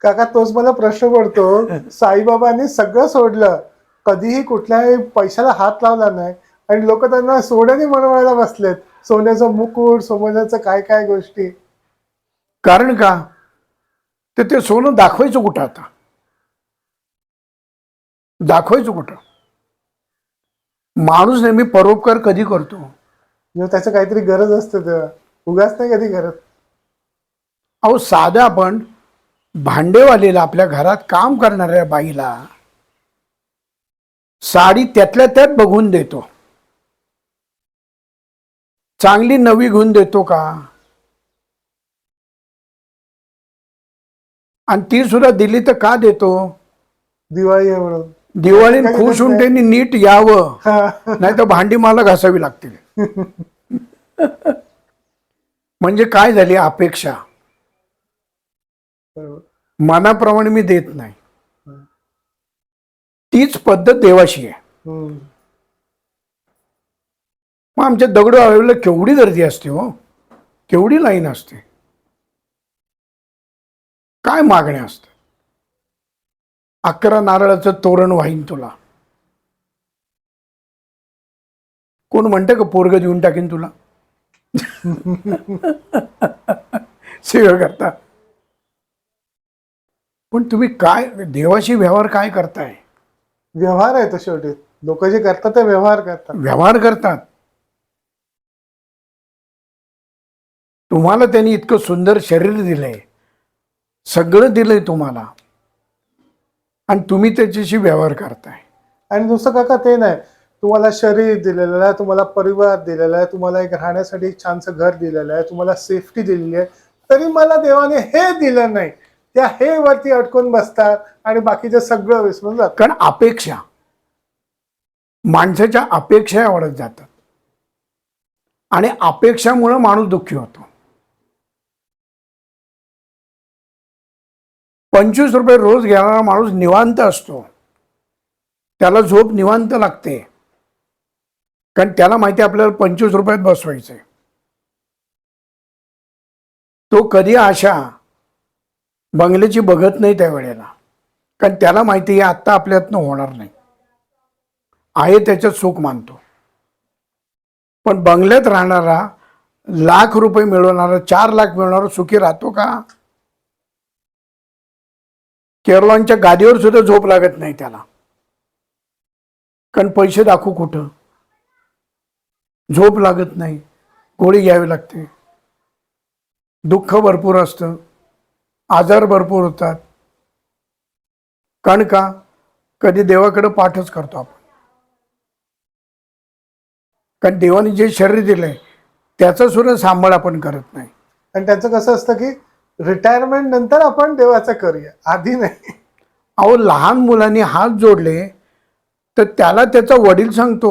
काका तोच मला प्रश्न पडतो, साईबाबांनी सगळं सोडलं, कधीही कुठल्याही पैशाला हात लावला नाही, आणि लोक त्यांना सोन्याने मनवायला बसलेत, सोन्याचं मुकुट, सोन्याचं काय काय गोष्टी. कारण का? तर ते सोनं दाखवायचं कुठं? आता दाखवायचं कुठं? माणूस नेहमी परोपकार कधी करतो? जेव्हा त्याचं काहीतरी गरज असते तेव्हा, उगाच नाही कधी करत. अहो, साधं आपण भांडेवालीला, आपल्या घरात काम करणाऱ्या बाईला साडी त्यातल्या त्यात बघून देतो, चांगली नवी घेऊन देतो का? आणि ती सुद्धा दिली तर का देतो? दिवाळी आहे म्हणून. दिवाळीत खुश होऊन त्यांनी नीट यावं, हा. नाही तर भांडी मला घासावी लागतील. म्हणजे काय झाली अपेक्षा? बरोबर. मनाप्रमाणे मी देत नाही. तीच पद्धत देवाशी आहे. हम्म. मग आमच्या दगडूबाईला केवढी गर्दी असते हो, केवढी लाईन असते, काय मागण्या असतात. 11 नारळाचं तोरण वाहीन तुला, कोण म्हणतं का पोरग देऊन टाकीन तुला? सेवा करता. पण तुम्ही काय देवाशी व्यवहार काय करताय? व्यवहार आहे तो शेवटी. लोक जे करतात ते व्यवहार करतात. व्यवहार करतात. तुम्हाला त्यांनी इतकं सुंदर शरीर दिलंय, सगळं दिलंय तुम्हाला, आणि तुम्ही त्याच्याशी व्यवहार करताय. आणि दुसरं काका ते नाही, तुम्हाला शरीर दिलेलं आहे, तुम्हाला परिवार दिलेला आहे, तुम्हाला एक राहण्यासाठी एक छानसं घर दिलेलं आहे, तुम्हाला सेफ्टी दिलेली आहे, तरी मला देवाने हे दिलं नाही, त्या हे वरती अटकून बसतात आणि बाकीचं सगळं विसरून जातात. कारण अपेक्षा, माणसाच्या अपेक्षा वाढत जातात, आणि अपेक्षामुळे माणूस दुःखी होतो. 25 रुपये रोज घेणारा माणूस निवांत असतो, त्याला झोप निवांत लागते, कारण त्याला माहिती आपल्याला 25 रुपयात बसवायचंय. तो कधी आशा बंगल्याची बघत नाही त्यावेळेला, कारण त्याला माहिती आहे आत्ता आपल्यातनं होणार नाही, आहे त्याच्यात सुख मानतो. पण बंगल्यात राहणारा, लाख रुपये मिळवणारा, 4 लाख मिळवणारा सुखी राहतो का? केरळांच्या गादीवर सुद्धा झोप लागत नाही त्याला, कारण पैसे दाखवू कुठं? झोप लागत नाही, गोळी घ्यावी लागते, दुःख भरपूर असतं, आजार भरपूर होतात. कारण का? कधी देवाकडे पाठच करतो आपण, कारण देवाने जे शरीर दिलंय त्याचा सुद्धा सांभाळ आपण करत नाही. आणि त्यांचं कसं असतं की रिटायरमेंट नंतर आपण देवाचं करूया, आधी नाही. अहो, लहान मुलांनी हात जोडले तर त्याला त्याचा वडील सांगतो,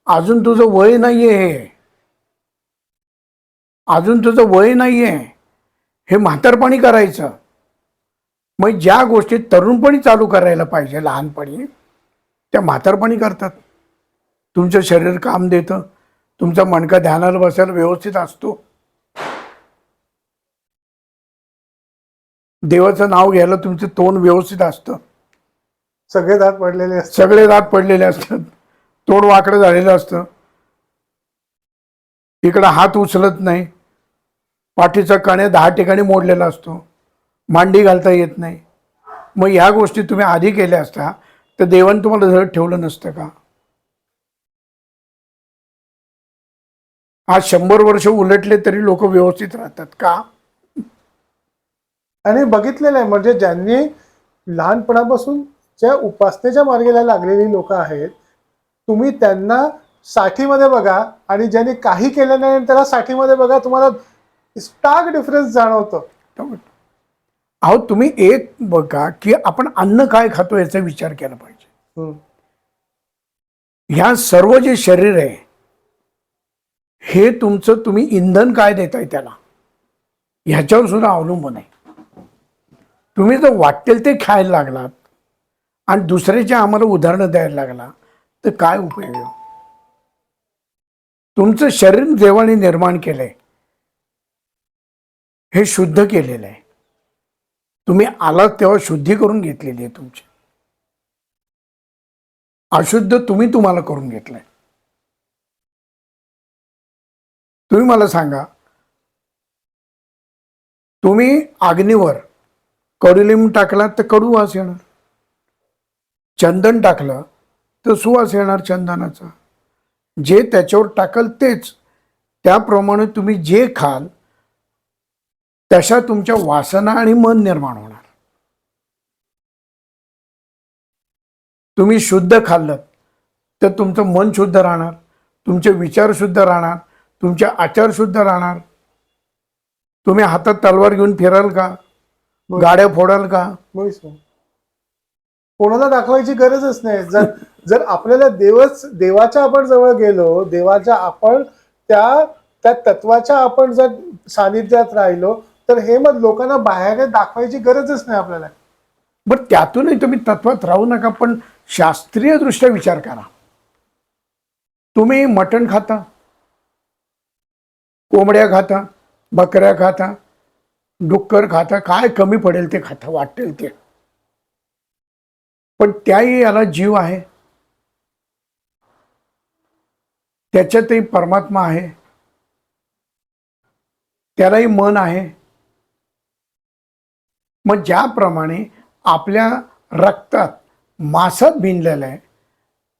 अजून तुझं वय नाहीये, अजून तुझं वय नाहीये, हे म्हातारपणी करायचं. मग ज्या गोष्टी तरुणपणी चालू करायला पाहिजे लहानपणी, त्या म्हातारपणी करतात. तुमचं शरीर काम देतं, तुमचा मणका ध्यानाला बसायला व्यवस्थित असतो, देवाचं नाव घ्यायला तुमचं तोंड व्यवस्थित असतं, सगळे दात पडलेले असतात, सगळे दात पडलेले असतात, तोंड वाकडं झालेलं असतं, इकडं हात उचलत नाही, पाठीचा कण्या 10 ठिकाणी मोडलेला असतो, मांडी घालता येत नाही. मग ह्या गोष्टी तुम्ही आधी केल्या असता तर देवाने तुम्हाला धड ठेवलं नसतं का? आज 100 वर्ष उलटले तरी लोक व्यवस्थित राहतात का? आणि बघितलेलं आहे, म्हणजे ज्यांनी लहानपणापासून ज्या उपासनेच्या मार्गाला लागलेली लोक आहेत, तुम्ही त्यांना 60मध्ये बघा, आणि ज्यांनी काही केलं नाही त्याला 60मध्ये बघा, तुम्हाला स्टार्क डिफरन्स जाणवतो. अहो, तुम्ही एक बघा की आपण अन्न काय खातो याचा विचार केला पाहिजे. ह्या सर्व जे शरीर आहे हे तुमचं तुम्ही इंधन काय देताय त्याला ह्याच्यावर सुद्धा अवलंबून आहे. तुम्ही जर वाटेल ते खायला लागलात आणि दुसऱ्याची आम्हाला उदाहरणं द्यायला लागला तर काय उपयोग आहे? तुमचं शरीर देवाने निर्माण केलंय, हे शुद्ध केलेलं आहे. तुम्ही आलात तेव्हा शुद्धी करून घेतलेली आहे तुमची. अशुद्ध तुम्हाला करून घेतलंय. तुम्ही मला सांगा, तुम्ही अग्नीवर कडुलिंब टाकला तर कडू वास येणार, चंदन टाकलं तर सुवास येणार चंदनाचा. जे त्याच्यावर टाकल तेच. त्याप्रमाणे तुम्ही जे खाल तशा तुमच्या वासना आणि मन निर्माण होणार. तुम्ही शुद्ध खाल्लं तर तुमचं मन शुद्ध राहणार, तुमचे विचार शुद्ध राहणार, तुमचे आचार शुद्ध राहणार. तुम्ही हातात तलवार घेऊन फिराल का? गाड्या फोडाल का? मुळीच नाही. कोणाला दाखवायची गरजच नाही. जर जर आपल्याला देवाच्या आपण जवळ गेलो, देवाच्या आपण त्या त्या तत्वाच्या आपण जर सानिध्यात राहिलो, तर हे मग लोकांना बाहेर दाखवायची गरजच नाही आपल्याला. बरं, त्यातूनही तुम्ही तत्वात राहू नका, पण शास्त्रीय दृष्ट्या विचार करा. तुम्ही मटण खाता, कोंबड्या खाता, बकऱ्या खाता, डुक्कर खाता, काय कमी पडेल ते खाता, वाटेल ते. पण त्याही याला जीव आहे, त्याच्यातही परमात्मा आहे, त्यालाही मन आहे. मग ज्याप्रमाणे आपल्या रक्तात मांसात भिनलेलं आहे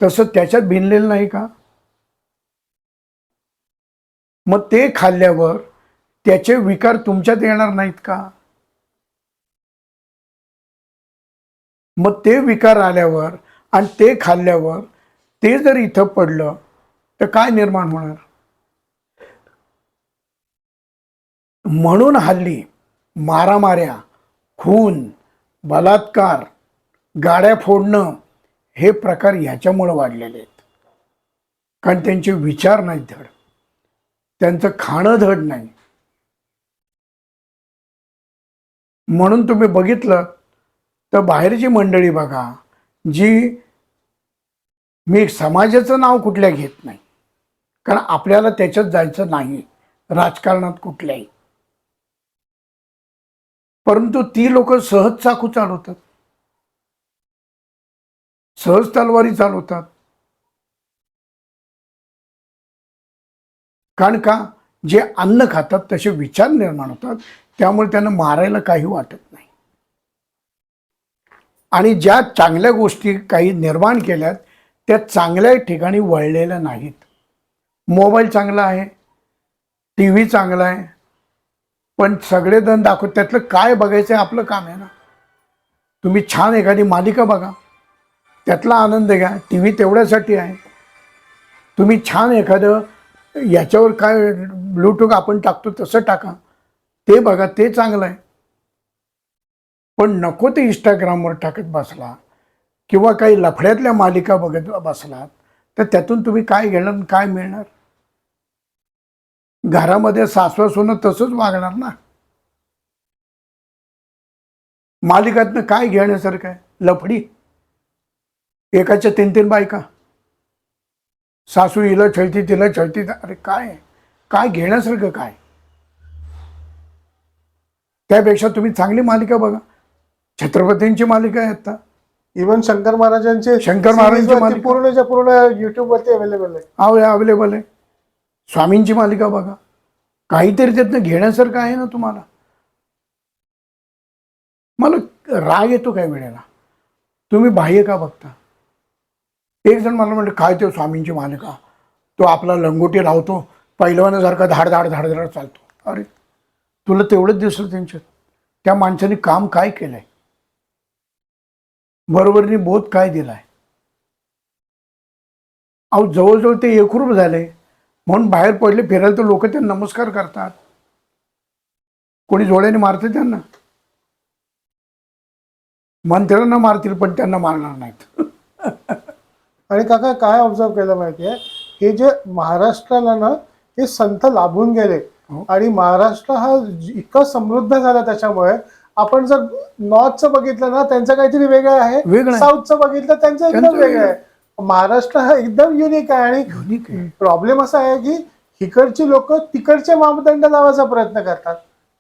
तसं त्याच्यात भिनलेलं नाही का? मग ते खाल्ल्यावर त्याचे विकार तुमच्यात येणार नाहीत का? मग ते विकार आल्यावर आणि ते खाल्ल्यावर ते जर इथं पडलं तर काय निर्माण होणार? म्हणून हल्ली मारामाऱ्या, खून, बलात्कार, गाड्या फोडणं हे प्रकार ह्याच्यामुळे वाढलेले आहेत. कारण त्यांचे विचार नाहीत धड, त्यांचं खाणं धड नाही. म्हणून तुम्ही बघितलं तर बाहेरची मंडळी बघा, जी, मी समाजाचं नाव कुठल्या घेत नाही, कारण आपल्याला त्याच्यात जायचं नाही राजकारणात कुठल्याही, परंतु ती लोक सहज चाकू चालवतात, सहज तलवारी चालवतात. कारण का? जे अन्न खातात तसे विचार निर्माण होतात, त्यामुळे त्यांना मारायला काही वाटत नाही. आणि ज्या चांगल्या गोष्टी काही निर्माण केल्यात त्या चांगल्या ठिकाणी वळलेल्या नाहीत. मोबाईल चांगला आहे, टी व्ही चांगला आहे, पण सगळेजण दाखवत, त्यातलं काय बघायचं आहे आपलं काम आहे ना. तुम्ही छान एखादी मालिका बघा, त्यातला आनंद घ्या, टी व्ही तेवढ्यासाठी आहे. तुम्ही छान एखादं याच्यावर काय ब्लूटूथ आपण टाकतो तसं टाका, ते बघा, ते चांगलं आहे. पण नको ते इंस्टाग्रामवर टाकत बसला किंवा काही लफड्यातल्या मालिका बघत बसलात तर त्यातून तुम्ही काय घेणार, काय मिळणार? घरामध्ये सासवा सुनं तसंच वागणार ना. मालिकातनं काय घेण्यासारखं आहे? लफडी, एकाच्या 3-3 बायका, सासू हिला छळती, तिला छळती. अरे काय काय घेण्यासारखं काय? त्यापेक्षा तुम्ही चांगली मालिका बघा. छत्रपतींची मालिका आहे आता, इव्हन शंकर महाराजांची मालिका पूर्णच्या पूर्ण युट्यूब वरती अवेलेबल आहे. अवेलेबल आहे. स्वामींची मालिका बघा, काहीतरी त्यातनं घेण्यासारखं आहे ना तुम्हाला. मला राग येतो काही वेळेला, तुम्ही बाह्य का बघता? एक जण मला म्हणलं, काय ते स्वामींची मालिका, तो आपला लंगोटी लावतो, पैलवानासारखा धाड धाड धाड धाड चालतो. अरे तुला तेवढंच दिसलं त्यांच्यात? त्या माणसाने काम काय केलंय? बरोबरीने बोध काय दिलाय? अहो जवळजवळ ते एकरूप झाले म्हणून बाहेर पडले फिरायला तर लोक त्यांना नमस्कार करतात, कोणी जोड्याने मारते त्यांना. मंत्र्यांना मारतील पण त्यांना मारणार नाहीत. आणि काका काय ऑब्झर्व केलं माहितीये, हे जे महाराष्ट्राला ना ते संत लाभून गेले हो. आणि महाराष्ट्र हा इतका समृद्ध झाला त्याच्यामुळे. आपण जर नॉर्थचं बघितलं ना त्यांचं काहीतरी वेगळं आहे, वेगळं आहे. साऊथचं बघितलं त्यांचं एकदम त्यांचं वेगळं आहे. महाराष्ट्र हा एकदम युनिक आहे युनिक आहे. आणि प्रॉब्लेम असा आहे की इकडची लोक तिकडचे मापदंड लावायचा प्रयत्न करतात,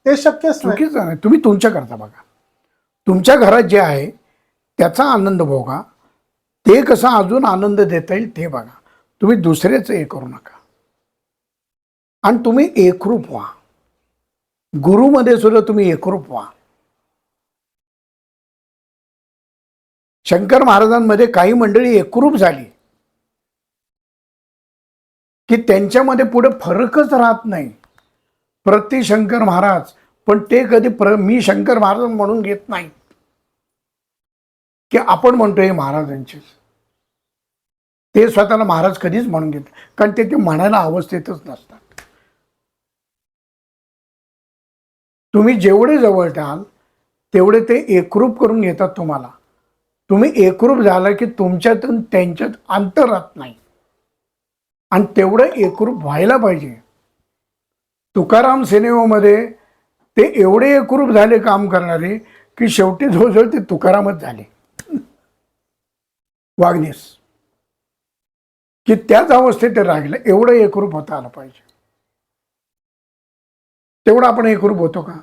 ते शक्यच नाही. चुकीचं नाही. तुम्ही तुमच्या करता बघा, तुमच्या घरात जे आहे त्याचा आनंद भोगा, ते कसा अजून आनंद देता येईल ते बघा. तुम्ही दुसऱ्याचं हे करू नका. आणि तुम्ही एकरूप व्हा. गुरुमध्ये सुद्धा तुम्ही एकरूप व्हा. शंकर महाराजांमध्ये काही मंडळी एकरूप झाली की त्यांच्यामध्ये पुढे फरकच राहत नाही. प्रति शंकर महाराज, पण ते कधी मी शंकर महाराज म्हणून घेत नाही की आपण म्हणतोय महाराजांचे. ते स्वतःला महाराज कधीच म्हणून घेत, कारण ते म्हणायला अवस्थेतच नसतात. तुम्ही जेवढे जवळ द्याल तेवढे ते एकरूप करून घेतात तुम्हाला. तुम्ही एकरूप झाला की तुमच्यातून त्यांच्यात अंतर राहत नाही, आणि तेवढं एकरूप व्हायला पाहिजे. तुकाराम सिनेमामध्ये ते एवढे एकरूप झाले काम करणारे की शेवटी जवळजवळ ते तुकारामच झाले. वागणीस की त्याच अवस्थेत ते राहिलं. एवढं एकरूप होता आलं पाहिजे. तेवढं आपण एकरूप होतो का?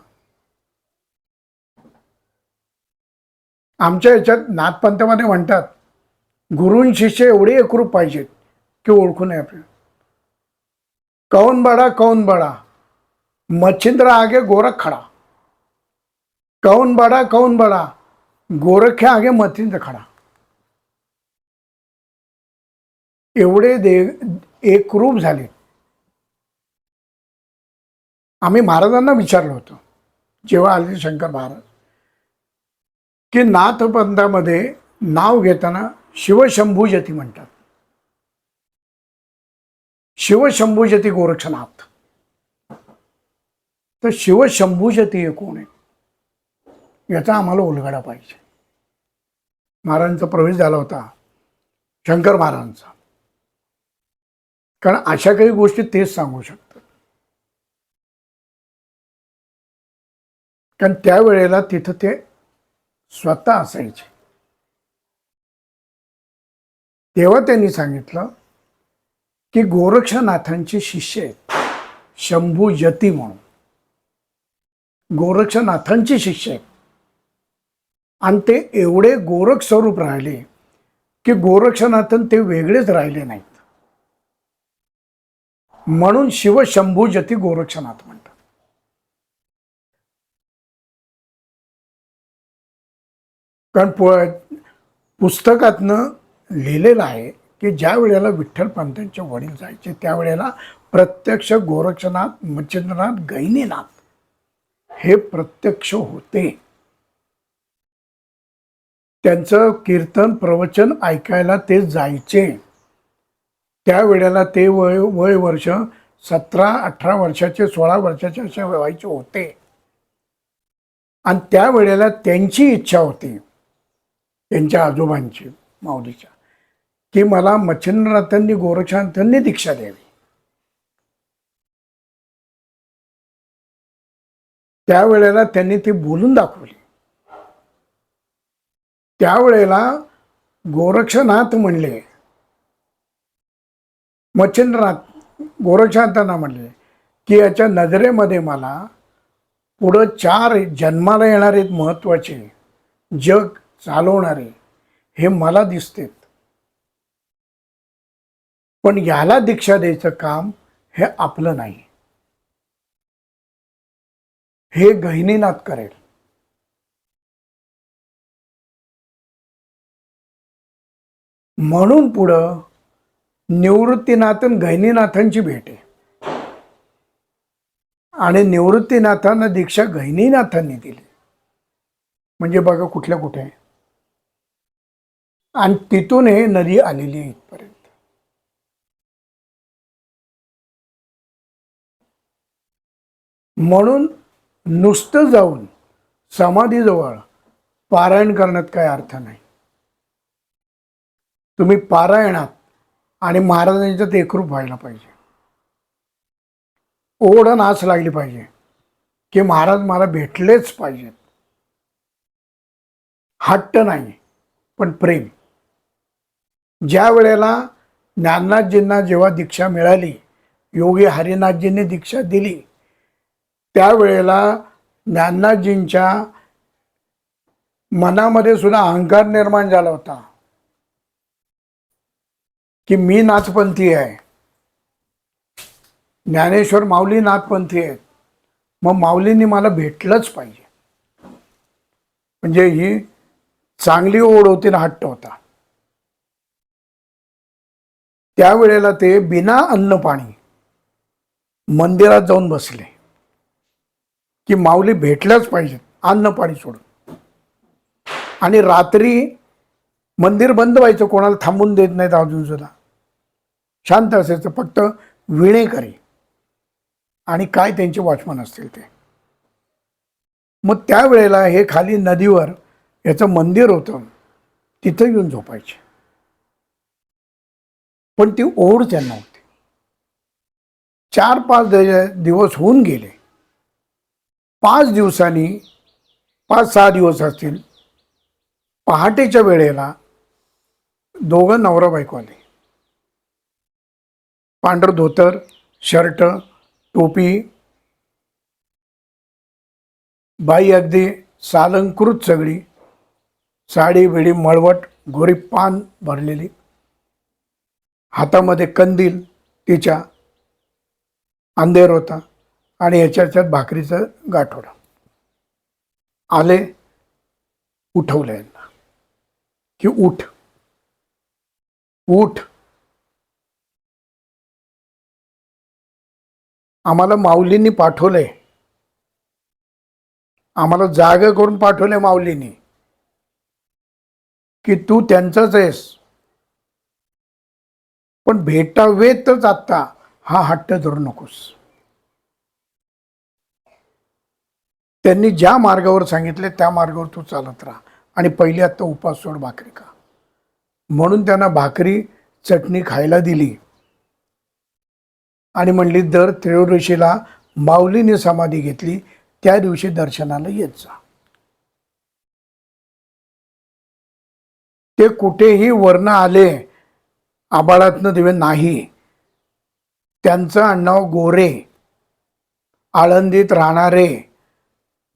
आमच्या याच्यात नाथपंथामध्ये म्हणतात गुरु शिष्य एवढे एकरूप पाहिजेत की ओळखू नये आपल्याला. कौन बडा मच्छिंद्र आगे गोरख खडा. कौन बडा गोरख आगे मच्छिंद्र खडा. एवढे एकरूप झाले. आम्ही महाराजांना विचारलं होतं जेव्हा आले शंकर महाराज की नाथपंथामध्ये नाव घेताना शिवशंभूजती म्हणतात. शिवशंभूजती गोरक्षनाथ. तर शिवशंभूजती हे कोण आहे याचा आम्हाला उलगडा पाहिजे. महाराजांचा प्रवेश झाला होता शंकर महाराजांचा, कारण अशा काही गोष्टी तेच सांगू शकतात. कारण त्यावेळेला तिथं ते स्वतः असायचे. तेव्हा त्यांनी सांगितलं की गोरक्षनाथांचे शिष्य आहेत शंभूजती म्हणून. गोरक्षनाथांचे शिष्य आहेत आणि ते एवढे गोरख स्वरूप राहिले की गोरक्षनाथन ते वेगळेच राहिले नाहीत. म्हणून शिवशंभूजती गोरक्षनाथ म्हणतात. कारण पुस्तकातनं लिहिलेलं आहे की ज्या वेळेला विठ्ठल पंतांचे वडील जायचे त्यावेळेला प्रत्यक्ष गोरक्षनाथ, मच्छिंद्रनाथ, गहिनीनाथ हे प्रत्यक्ष होते. त्यांचं कीर्तन प्रवचन ऐकायला ते जायचे. त्यावेळेला ते वय वर्ष 17-18 वर्षाचे, 16 वर्षाचे असे व्हायचे होते. आणि त्यावेळेला त्यांची इच्छा होती त्यांच्या आजोबांची, माऊलीच्या, की मला मच्छिंद्रनाथांनी, गोरक्षनाथांनी दीक्षा द्यावी. त्यावेळेला त्यांनी ती बोलून दाखवली. त्यावेळेला गोरक्षनाथ म्हणले, मच्छिंद्रनाथ गोरक्षनाथांना म्हणले की याच्या नजरेमध्ये मला पुढं 4 जन्माला येणारे महत्वाचे जग चालवणारे हे मला दिसतेत, पण याला दीक्षा द्यायचं काम हे आपलं नाही, हे गहिनीनाथ करेल. म्हणून पुढं निवृत्तीनाथ आणि गहिनीनाथांची भेट आहे. आणि निवृत्तीनाथांना दीक्षा गहिनीनाथांनी दिली. म्हणजे बघा कुठल्या कुठे. आणि तिथून हे नदी आलेली आहे इथपर्यंत. म्हणून नुसतं जाऊन समाधीजवळ पारायण करण्यात काही अर्थ नाही. तुम्ही पारायणात आणि महाराजांच्यात एकरूप व्हायला पाहिजे. ओढ नाच लागली पाहिजे की महाराज मला भेटलेच पाहिजेत. हट्ट नाही, पण प्रेम. ज्या वेळेला ज्ञाननाथजींना जेव्हा दीक्षा मिळाली, योगी हरिनाथजींनी दीक्षा दिली, त्यावेळेला ज्ञाननाथजींच्या मनामध्ये सुद्धा अहंकार निर्माण झाला होता की मी नाथपंथी आहे, ज्ञानेश्वर माऊली नाथपंथी आहेत, मग माऊलींनी मला भेटलंच पाहिजे. म्हणजे ही चांगली ओढ होती ना, हट्ट होता. त्यावेळेला ते बिना अन्न पाणी मंदिरात जाऊन बसले की माऊली भेटल्याच पाहिजेत, अन्न पाणी सोडून. आणि रात्री मंदिर बंद व्हायचं, कोणाला थांबून देत नाहीत अजून सुद्धा, शांत असायचं, फक्त विणेकरी आणि काय त्यांचे वॉचमन असतील ते. मग त्यावेळेला हे खाली नदीवर याचं मंदिर होतं, तिथं येऊन झोपायचे. पण ती ओढ त्यांना होती. 4-5 दिवस होऊन गेले. 5 दिवसांनी, 5-6 दिवस असतील, पहाटेच्या वेळेला दोघं नवरा बायको आले. पांढरं धोतर, शर्ट, टोपी, बाई अगदी सालंकृत सगळी, साडी बिडी मळवट, गोरी पान भरलेली, हातामध्ये कंदील, तिच्या अंधेर होता आणि ह्याच्यात भाकरीचं गाठोडं. आले, उठवलं यांना की उठ उठ, आम्हाला माऊलींनी पाठवलंय, आम्हाला जागा करून पाठवलंय माऊलींनी की तू त्यांचाच आहेस, पण भेटावेतच आत्ता, हा हट्ट धरू नकोस. त्यांनी ज्या मार्गावर सांगितले त्या मार्गावर तू चालत राहा आणि पहिली आत्ता उपास सोड, भाकरी खा. म्हणून त्यांना भाकरी चटणी खायला दिली आणि म्हणली दर त्रयोदशीला माऊलीने समाधी घेतली त्या दिवशी दर्शनाला येत जा. ते कुठेही वर्ण आले, आबाळातनं दिवे नाही. त्यांचं आडनाव गोरे, आळंदीत राहणारे,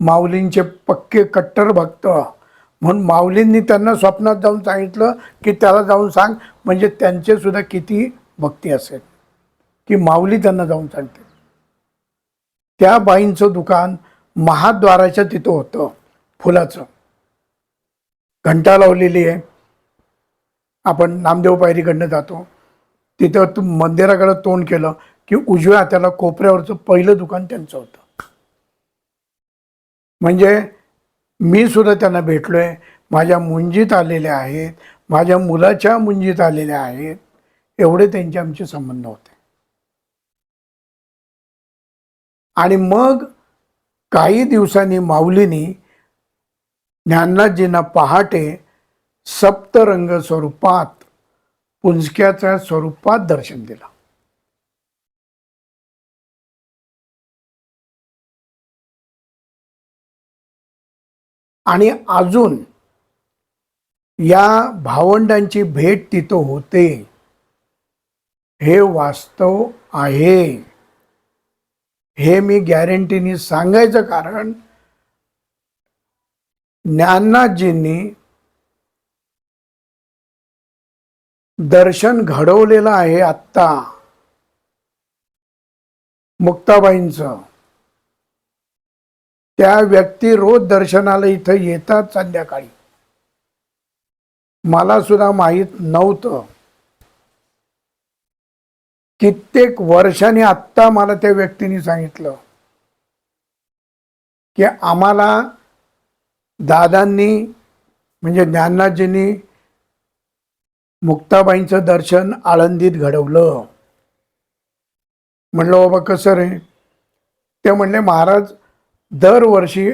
माऊलींचे पक्के कट्टर भक्त. म्हणून माऊलींनी त्यांना स्वप्नात जाऊन सांगितलं की त्याला जाऊन सांग, म्हणजे त्यांचे सुद्धा किती भक्ती असेल की माऊली त्यांना जाऊन सांगते. त्या बाईंचं दुकान महाद्वाराच्या तिथं होतं, फुलाचं, घंटा लावलेली आहे. आपण नामदेव पायरीकडनं जातो तिथं तू मंदिराकडे तोंड केलं की उजव्या हाताला कोपऱ्यावरचं पहिलं दुकान त्यांचं होतं. म्हणजे मी सुद्धा त्यांना भेटलोय, माझ्या मुंजीत आलेले आहेत, माझ्या मुलाच्या मुंजीत आलेले आहेत, एवढे त्यांचे आमचे संबंध होते. आणि मग काही दिवसांनी माऊलींनी ज्ञाननाथजींना पहाटे सप्तरंग स्वरूपात, पुंजक्याच्या स्वरूपात दर्शन दिलं. आणि अजून या भावंडांची भेट तिथं होते, हे वास्तव आहे. हे मी गॅरंटीने सांगायचं कारण ज्ञाननाथजींनी दर्शन घडवलेलं आहे. आत्ता मुक्ताबाईंचं, त्या व्यक्ती रोज दर्शनाला इथं येतात संध्याकाळी. मला सुद्धा माहीत नव्हतं. कित्येक वर्षांनी आत्ता मला त्या व्यक्तीने सांगितलं की आम्हाला दादांनी, म्हणजे ज्ञाननाथजींनी, मुक्ताबाईंचं दर्शन आळंदीत घडवलं. म्हणलं बाबा कसं रे? ते म्हणले महाराज दरवर्षी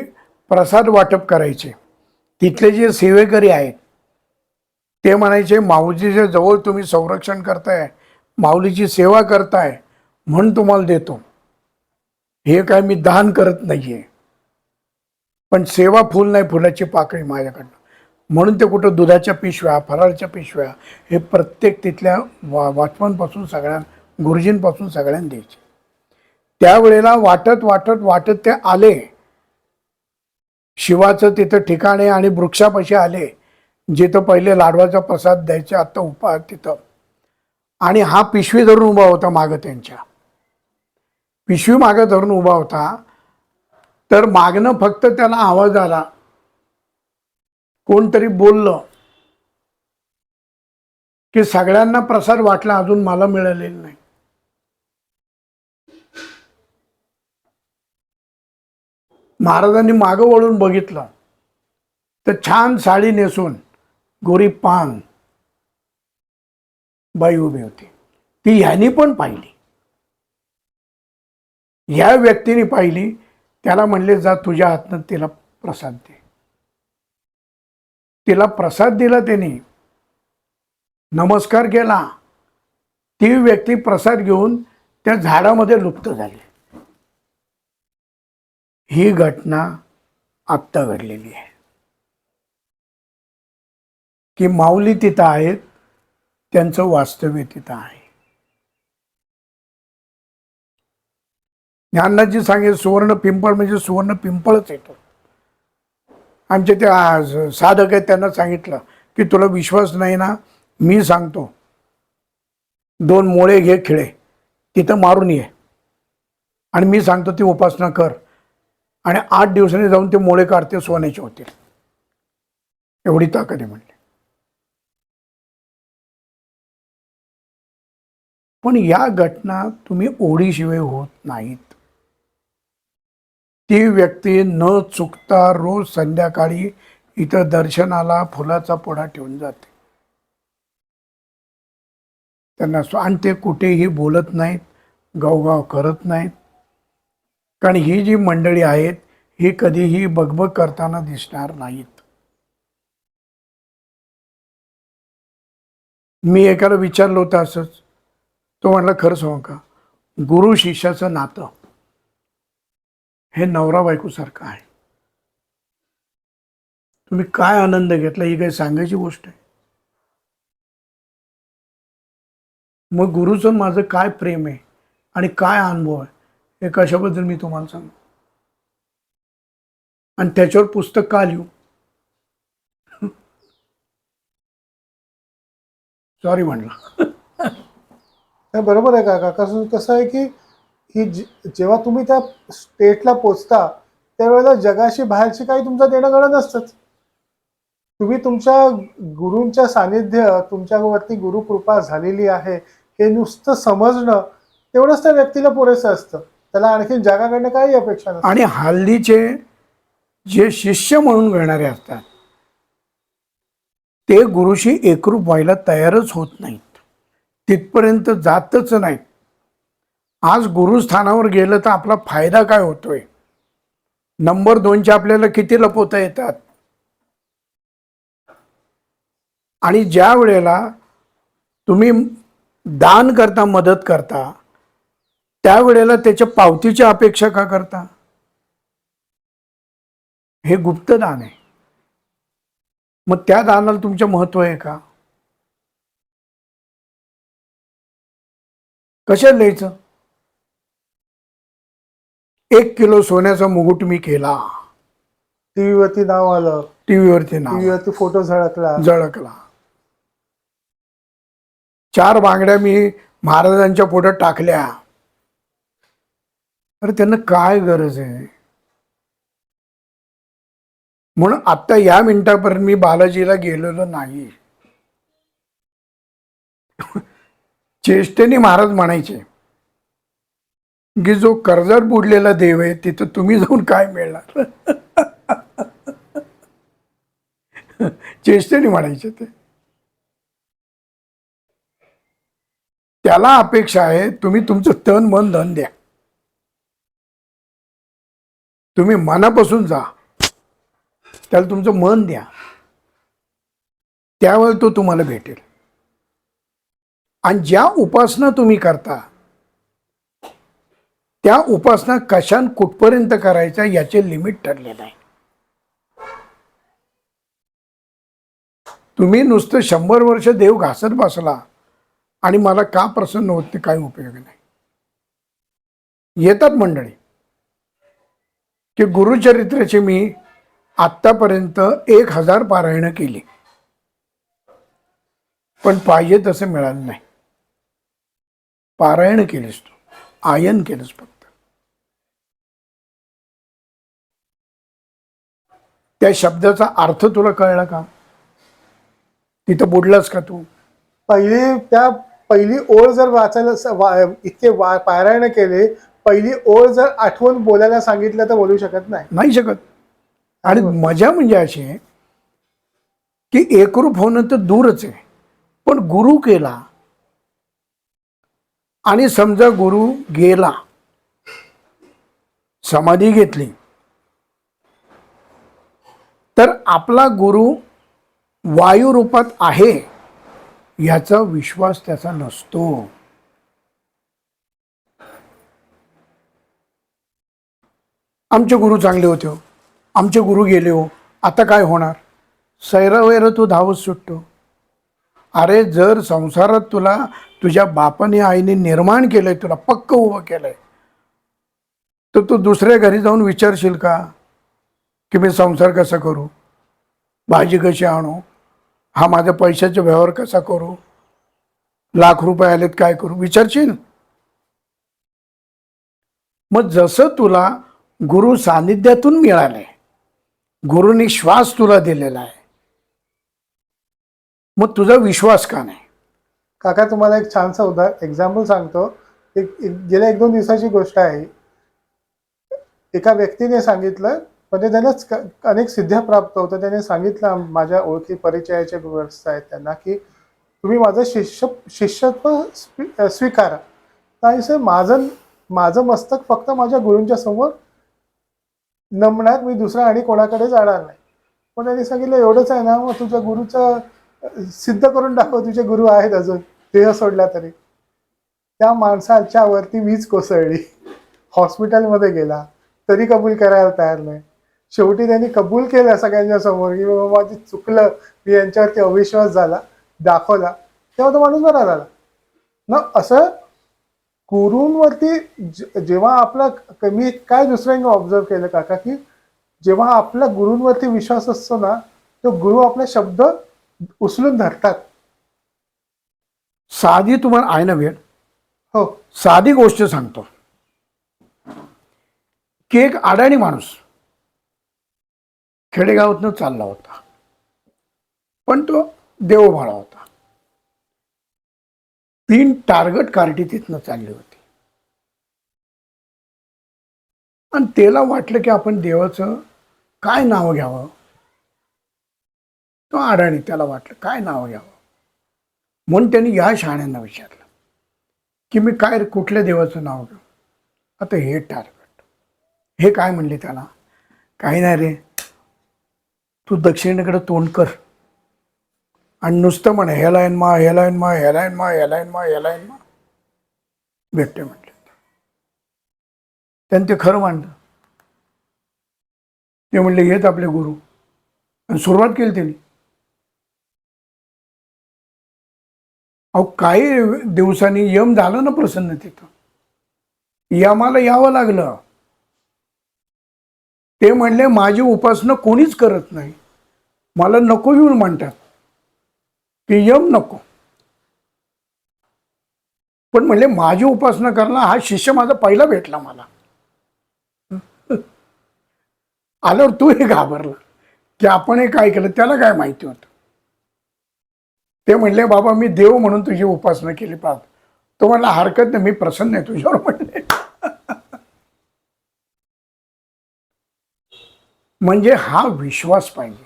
प्रसाद वाटप करायचे. तिथले जे सेवेकरी आहेत ते म्हणायचे माऊलीच्या जवळ तुम्ही संरक्षण करताय, माऊलीची सेवा करताय, म्हणून तुम्हाला देतो. हे काय मी दान करत नाहीये, पण सेवा फुल नाही फुलाची पाकळी माझ्याकडनं. म्हणून ते कुठं दुधाच्या पिशव्या, फराळच्या पिशव्या हे प्रत्येक तिथल्या वॉचमनपासून सगळ्या गुरुजींपासून सगळ्यांना द्यायचे. त्यावेळेला वाटत वाटत वाटत ते आले शिवाचं तिथं ठिकाणे आणि वृक्षापाशी आले जिथं पहिले लाडवाचा प्रसाद द्यायचे, आता उपा तिथं. आणि हा पिशवी धरून उभा होता मागं, त्यांच्या पिशवी मागं धरून उभा होता. तर मागणं फक्त त्याला आवाज आला, कोणतरी बोललं की सगळ्यांना प्रसाद वाटला, अजून मला मिळालेला नाही. महाराजांनी मागं वळून बघितलं तर छान साडी नेसून गोरी पान बाई उभी होती. ती ह्यानी पण पाहिली, ह्या व्यक्तीने पाहिली. त्याला म्हणले, जा तुझ्या हातनं तिला प्रसाद दे. तिला प्रसाद दिला, त्यांनी नमस्कार केला. ती व्यक्ती प्रसाद घेऊन त्या झाडामध्ये लुप्त झाली. ही घटना आत्ता घडलेली आहे की माऊली तिथं आहेत, त्यांचं वास्तव्य तिथं आहे. ज्ञाननाथजी सांगेल, सुवर्ण पिंपळ म्हणजे सुवर्ण पिंपळच येतो. आमचे ते साधक आहेत, त्यांना सांगितलं की तुला विश्वास नाही ना, मी सांगतो, 2 मोळे घे खिळे, तिथं मारून ये आणि मी सांगतो ती उपासना कर, आणि 8 दिवसांनी जाऊन ते मोळे काढते, सोन्याचे होतील. एवढी ताकद आहे म्हणले. पण या घटना तुम्ही ओढीशिवाय होत नाहीत. ती व्यक्ती न चुकता रोज संध्याकाळी इथं दर्शनाला फुलाचा पुडा ठेवून जाते. त्यांना आणि ते कुठेही बोलत नाहीत, गावगाव करत नाहीत. कारण ही जी मंडळी आहेत ही कधीही बगबग करताना दिसणार नाहीत. मी एकाला विचारलं होतं असंच, तो म्हटला, खरं सांगू का, गुरु शिष्याचं नातं हे नवरा बायकोसारखं आहे. तुम्ही काय आनंद घेतला ही काही सांगायची गोष्ट आहे. मग गुरुचं माझं काय प्रेम आहे आणि काय अनुभव आहे हे कशाबद्दल मी तुम्हाला सांगू, आणि त्याच्यावर पुस्तक का लिहू. सॉरी म्हणला. नाही, बरोबर आहे काका. कसं आहे की ही जेव्हा तुम्ही त्या स्टेटला पोचता त्यावेळेला जगाशी बाहेरची काही तुमचं देणं घेणं नसतंच. तुम्ही तुमच्या गुरूंच्या सानिध्य, तुमच्यावरती गुरुकृपा झालेली आहे हे नुसतं समजणं तेवढंच त्या व्यक्तीला पुरेसं असतं. त्याला आणखी जगाकडनं काही अपेक्षा नसते. आणि हल्लीचे जे शिष्य म्हणून घेणारे असतात ते गुरुशी एकरूप व्हायला तयारच होत नाहीत, तिथपर्यंत जातच नाहीत. आज गुरुस्थानावर गेलं तर आपला फायदा काय होतोय. नंबर 2चे आपल्याला किती लपवता येतात. आणि ज्या वेळेला तुम्ही दान करता, मदत करता, त्यावेळेला त्याच्या पावतीची अपेक्षा का करता. हे गुप्त दान आहे. मग त्या दानाला तुमचं महत्व आहे का. कशाला द्यायचं. 1 किलो सोन्याचा मुकुट मी केला, टीव्हीवरती नाव आलं, टीव्हीवरती फोटो झळकला, 4 बांगड्या मी महाराजांच्या पुढे टाकल्या. अरे त्यांना काय गरज आहे. म्हणून आता या मिनिटापर्यंत मी बालाजीला गेलेलो नाही. चेष्टेने महाराज म्हणायचे की जो कर्जात बुडलेला देव आहे तिथं तुम्ही जाऊन काय मिळणार. चेष्टेने म्हणायचे ते. त्याला अपेक्षा आहे तुम्ही तुमचं तन मन धन द्या, तुम्ही मनापासून जा, त्याला तुमचं मन द्या, त्यावेळेला तो तुम्हाला भेटेल. आणि ज्या उपासना तुम्ही करता त्या उपासना कशान कुठपर्यंत करायच्या याचे लिमिट ठरलेलं आहे. तुम्ही नुसतं 100 वर्ष देव घासत बसला आणि मला का प्रसन्न होत नाही, काही उपयोग नाही. येतात मंडळी की गुरुचरित्राचे मी आत्तापर्यंत 1000 पारायणं केली, पण पाहिजे तसं मिळालं नाही. पारायण केलीस तू, आयन केलंस फक्त. त्या शब्दाचा अर्थ तुला कळला का? तिथं बुडलास का तू? पहिली ओळ जर वाचायला इतके पारायण केले, पहिली ओळ जर आठवण बोलायला सांगितलं तर बोलू शकत नाही शकत. आणि मजा म्हणजे अशी आहे की एकरूप होणं तर दूरच आहे, पण गुरु केला आणि समजा गुरु गेला, समाधी घेतली, तर आपला गुरु वायू रूपात आहे याचा विश्वास त्याचा नसतो. आमचे गुरु चांगले होते हो, आमचे गुरु गेले हो, आता काय होणार? सैरावैर तू धावत सुटतो. अरे जर संसारात तुला तुझ्या बापाने आईने निर्माण केलंय, तुला पक्क उभं केलंय, तर तू दुसऱ्या घरी जाऊन विचारशील का की मी संसार कसा करू, भाजी कशी आणू, हा माझ्या पैशाचा व्यवहार कसा करू, लाख रुपये आलेत काय करू, विचारशील? मग जसं तुला गुरु सानिध्यातून मिळाले, गुरुनी श्वास तुला दिलेला आहे, मग तुझा विश्वास का नाही? काका तुम्हाला एक छानसा एक्झाम्पल सांगतो. गेल्या 1-2 दिवसाची गोष्ट आहे. एका व्यक्तीने सांगितलं, म्हणजे त्याने अनेक सिद्ध्या प्राप्त होतं. त्याने सांगितलं माझ्या ओळखी परिचयाचे व्यवस्था आहेत त्यांना की तुम्ही माझं शिष्यत्व स्वीकारा. आणि सर माझं मस्तक फक्त माझ्या गुरूंच्या समोर नमणार, मी दुसरा आणि कोणाकडे जाणार नाही. पण त्यांनी सांगितलं एवढंच आहे ना, मग तुझ्या गुरुचं सिद्ध करून दाखव, तुझे गुरु आहेत अजून, देह सोडला तरी. त्या माणसाच्या वरती वीज कोसळली, हॉस्पिटलमध्ये गेला, तरी कबूल करायला तयार नाही. शेवटी त्यांनी कबूल केलं सगळ्यांच्या समोर की बाबा माझं चुकलं, मी यांच्यावरती अविश्वास झाला, दाखवला, तेव्हा तो माणूस बरा झाला ना. असं गुरूंवरती जेव्हा आपला, मी काय दुसऱ्यांनी ऑब्झर्व केलं काका, की जेव्हा आपला गुरूंवरती विश्वास असतो ना, तो गुरु आपला शब्द उचलून धरतात. साधी तुम्हाला आहे ना वेळ, हो, साधी गोष्ट सांगतो की एक अडाणी माणूस खेडेगावातनं चालला होता, पण तो देवभाळा होता. 3 टार्गेट कार्टी तिथनं चालली होती आणि त्याला वाटलं की आपण देवाचं काय नाव घ्यावं. तो अडाणी, त्याला वाटलं काय नाव घ्यावं, म्हणून त्यांनी या शहाण्यांना विचारलं की मी काय कुठल्या देवाचं नाव घेऊ. आता हे टार्गेट, हे काय म्हणले त्याला, काही नाही रे, तू दक्षिणेकडे तोंड कर आणि नुसतं म्हणे ह्याला मा ह्याला मा ह्याला मा ह्याला मा ह्याला मा, भेटते म्हटले. त्यांनी ते खरं मांडलं. ते म्हणले हेच आपले गुरु, आणि सुरुवात केली त्यांनी. अहो काही दिवसांनी यम झालं ना प्रसन्न. तिथं यमाला यावं लागलं. ते म्हणले माझी उपासना कोणीच करत नाही, मला नको येऊन म्हणतात की यम नको, पण म्हणले माझी उपासना करणार हा शिष्य माझा पहिला भेटला मला. आल्यावर तू हे घाबरला की आपण हे काय केलं, त्याला काय माहिती होतं. ते म्हणले बाबा मी देव म्हणून तुझी उपासना केली पाहतो. तो म्हणला हरकत नाही, मी प्रसन्न आहे तुझ्यावर म्हणले. म्हणजे हा विश्वास पाहिजे.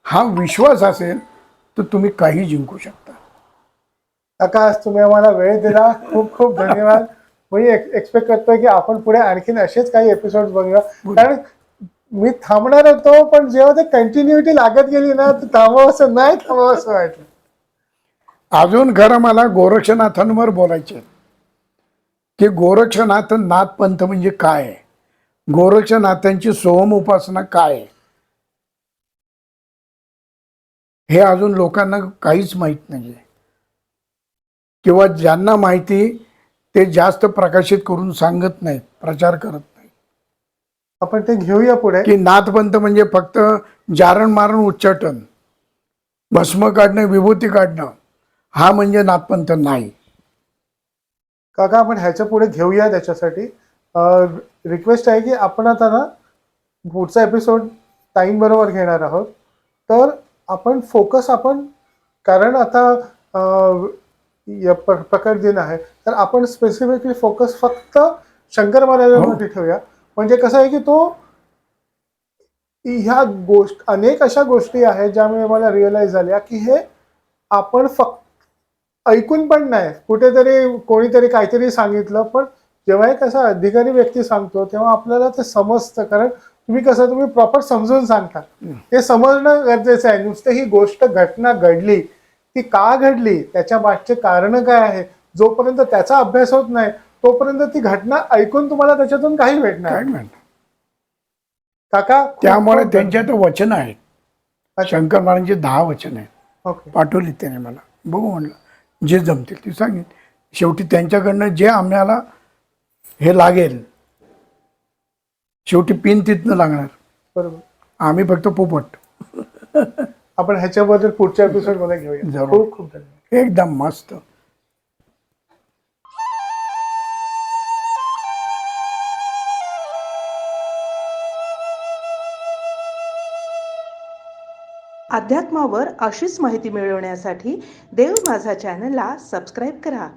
हा विश्वास असेल तर तुम्ही काही जिंकू शकता. आकाश, तुम्ही आम्हाला वेळ दिला, खूप खूप धन्यवाद. मी एक्सपेक्ट करतोय की आपण पुढे आणखीन असेच काही एपिसोड बघूया. कारण मी थांबणार होतो, पण जेव्हा ते कंटिन्युटी लागत गेली ना, तर थांबावंसं वाटलं. अजून खरं मला गोरक्षनाथांवर बोलायचे, की गोरक्षनाथ नाथपंथ म्हणजे काय आहे, गोरक्षनाथांची सोहम उपासना काय आहे, हे अजून लोकांना काहीच माहीत नाही आहे. किंवा ज्यांना माहिती ते जास्त प्रकाशित करून सांगत नाहीत, प्रचार करत नाहीत. आपण ते घेऊया पुढे. की नाथपंथ म्हणजे फक्त जारण मारण उच्चाटन, भस्म काढणं, विभूती काढणं, हा म्हणजे नाथपंथ नाही. काका आपण ह्याच्या पुढे घेऊया. त्याच्यासाठी रिक्वेस्ट आहे की आपण आता ना पुढचा एपिसोड टाईम बरोबर घेणार आहोत. तर आपण फोकस कारण आता प्रकट दिन आहे, तर आपण स्पेसिफिकली फोकस फक्त शंकर महाराजांवरती ठेवूया. म्हणजे कसं आहे की ह्या अनेक अशा गोष्टी आहेत ज्यामुळे मला रिअलाइज झाल्या की हे आपण फक्त ऐकून पण नाही, कुठेतरी कोणीतरी काहीतरी सांगितलं, पण जेव्हा एक असा अधिकारी व्यक्ती सांगतो तेव्हा आपल्याला ते समजतं. कारण तुम्ही प्रॉपर समजून सांगता, ते समजणं गरजेचं आहे. नुसतं ही घटना घडली, ती का घडली, त्याच्या मागचे कारण काय आहे, जोपर्यंत त्याचा अभ्यास होत नाही तोपर्यंत ती घटना ऐकून तुम्हाला त्याच्यातून काही भेटणार काय नाही. म्हणतात काका त्यामुळे त्यांच्यात वचन आहेत. शंकर महाराजांची 10 वचन आहेत, ओके. पाठवली त्याने मला. बघू म्हणलं जे जमतील ते सांगेन. शेवटी त्यांच्याकडनं जे आम्हाला हे लागेल, शेवटी पिन तिथनं लागणार, बरोबर. आम्ही फक्त पोपट. आपण ह्याच्याबद्दल पुढच्या एपिसोड मध्ये घेऊया. जरूर. खूप खूप धन्यवाद. एकदम मस्त. अध्यात्मावर अशीच माहिती मिळवण्यासाठी देव माझा चॅनलला सबस्क्राईब करा.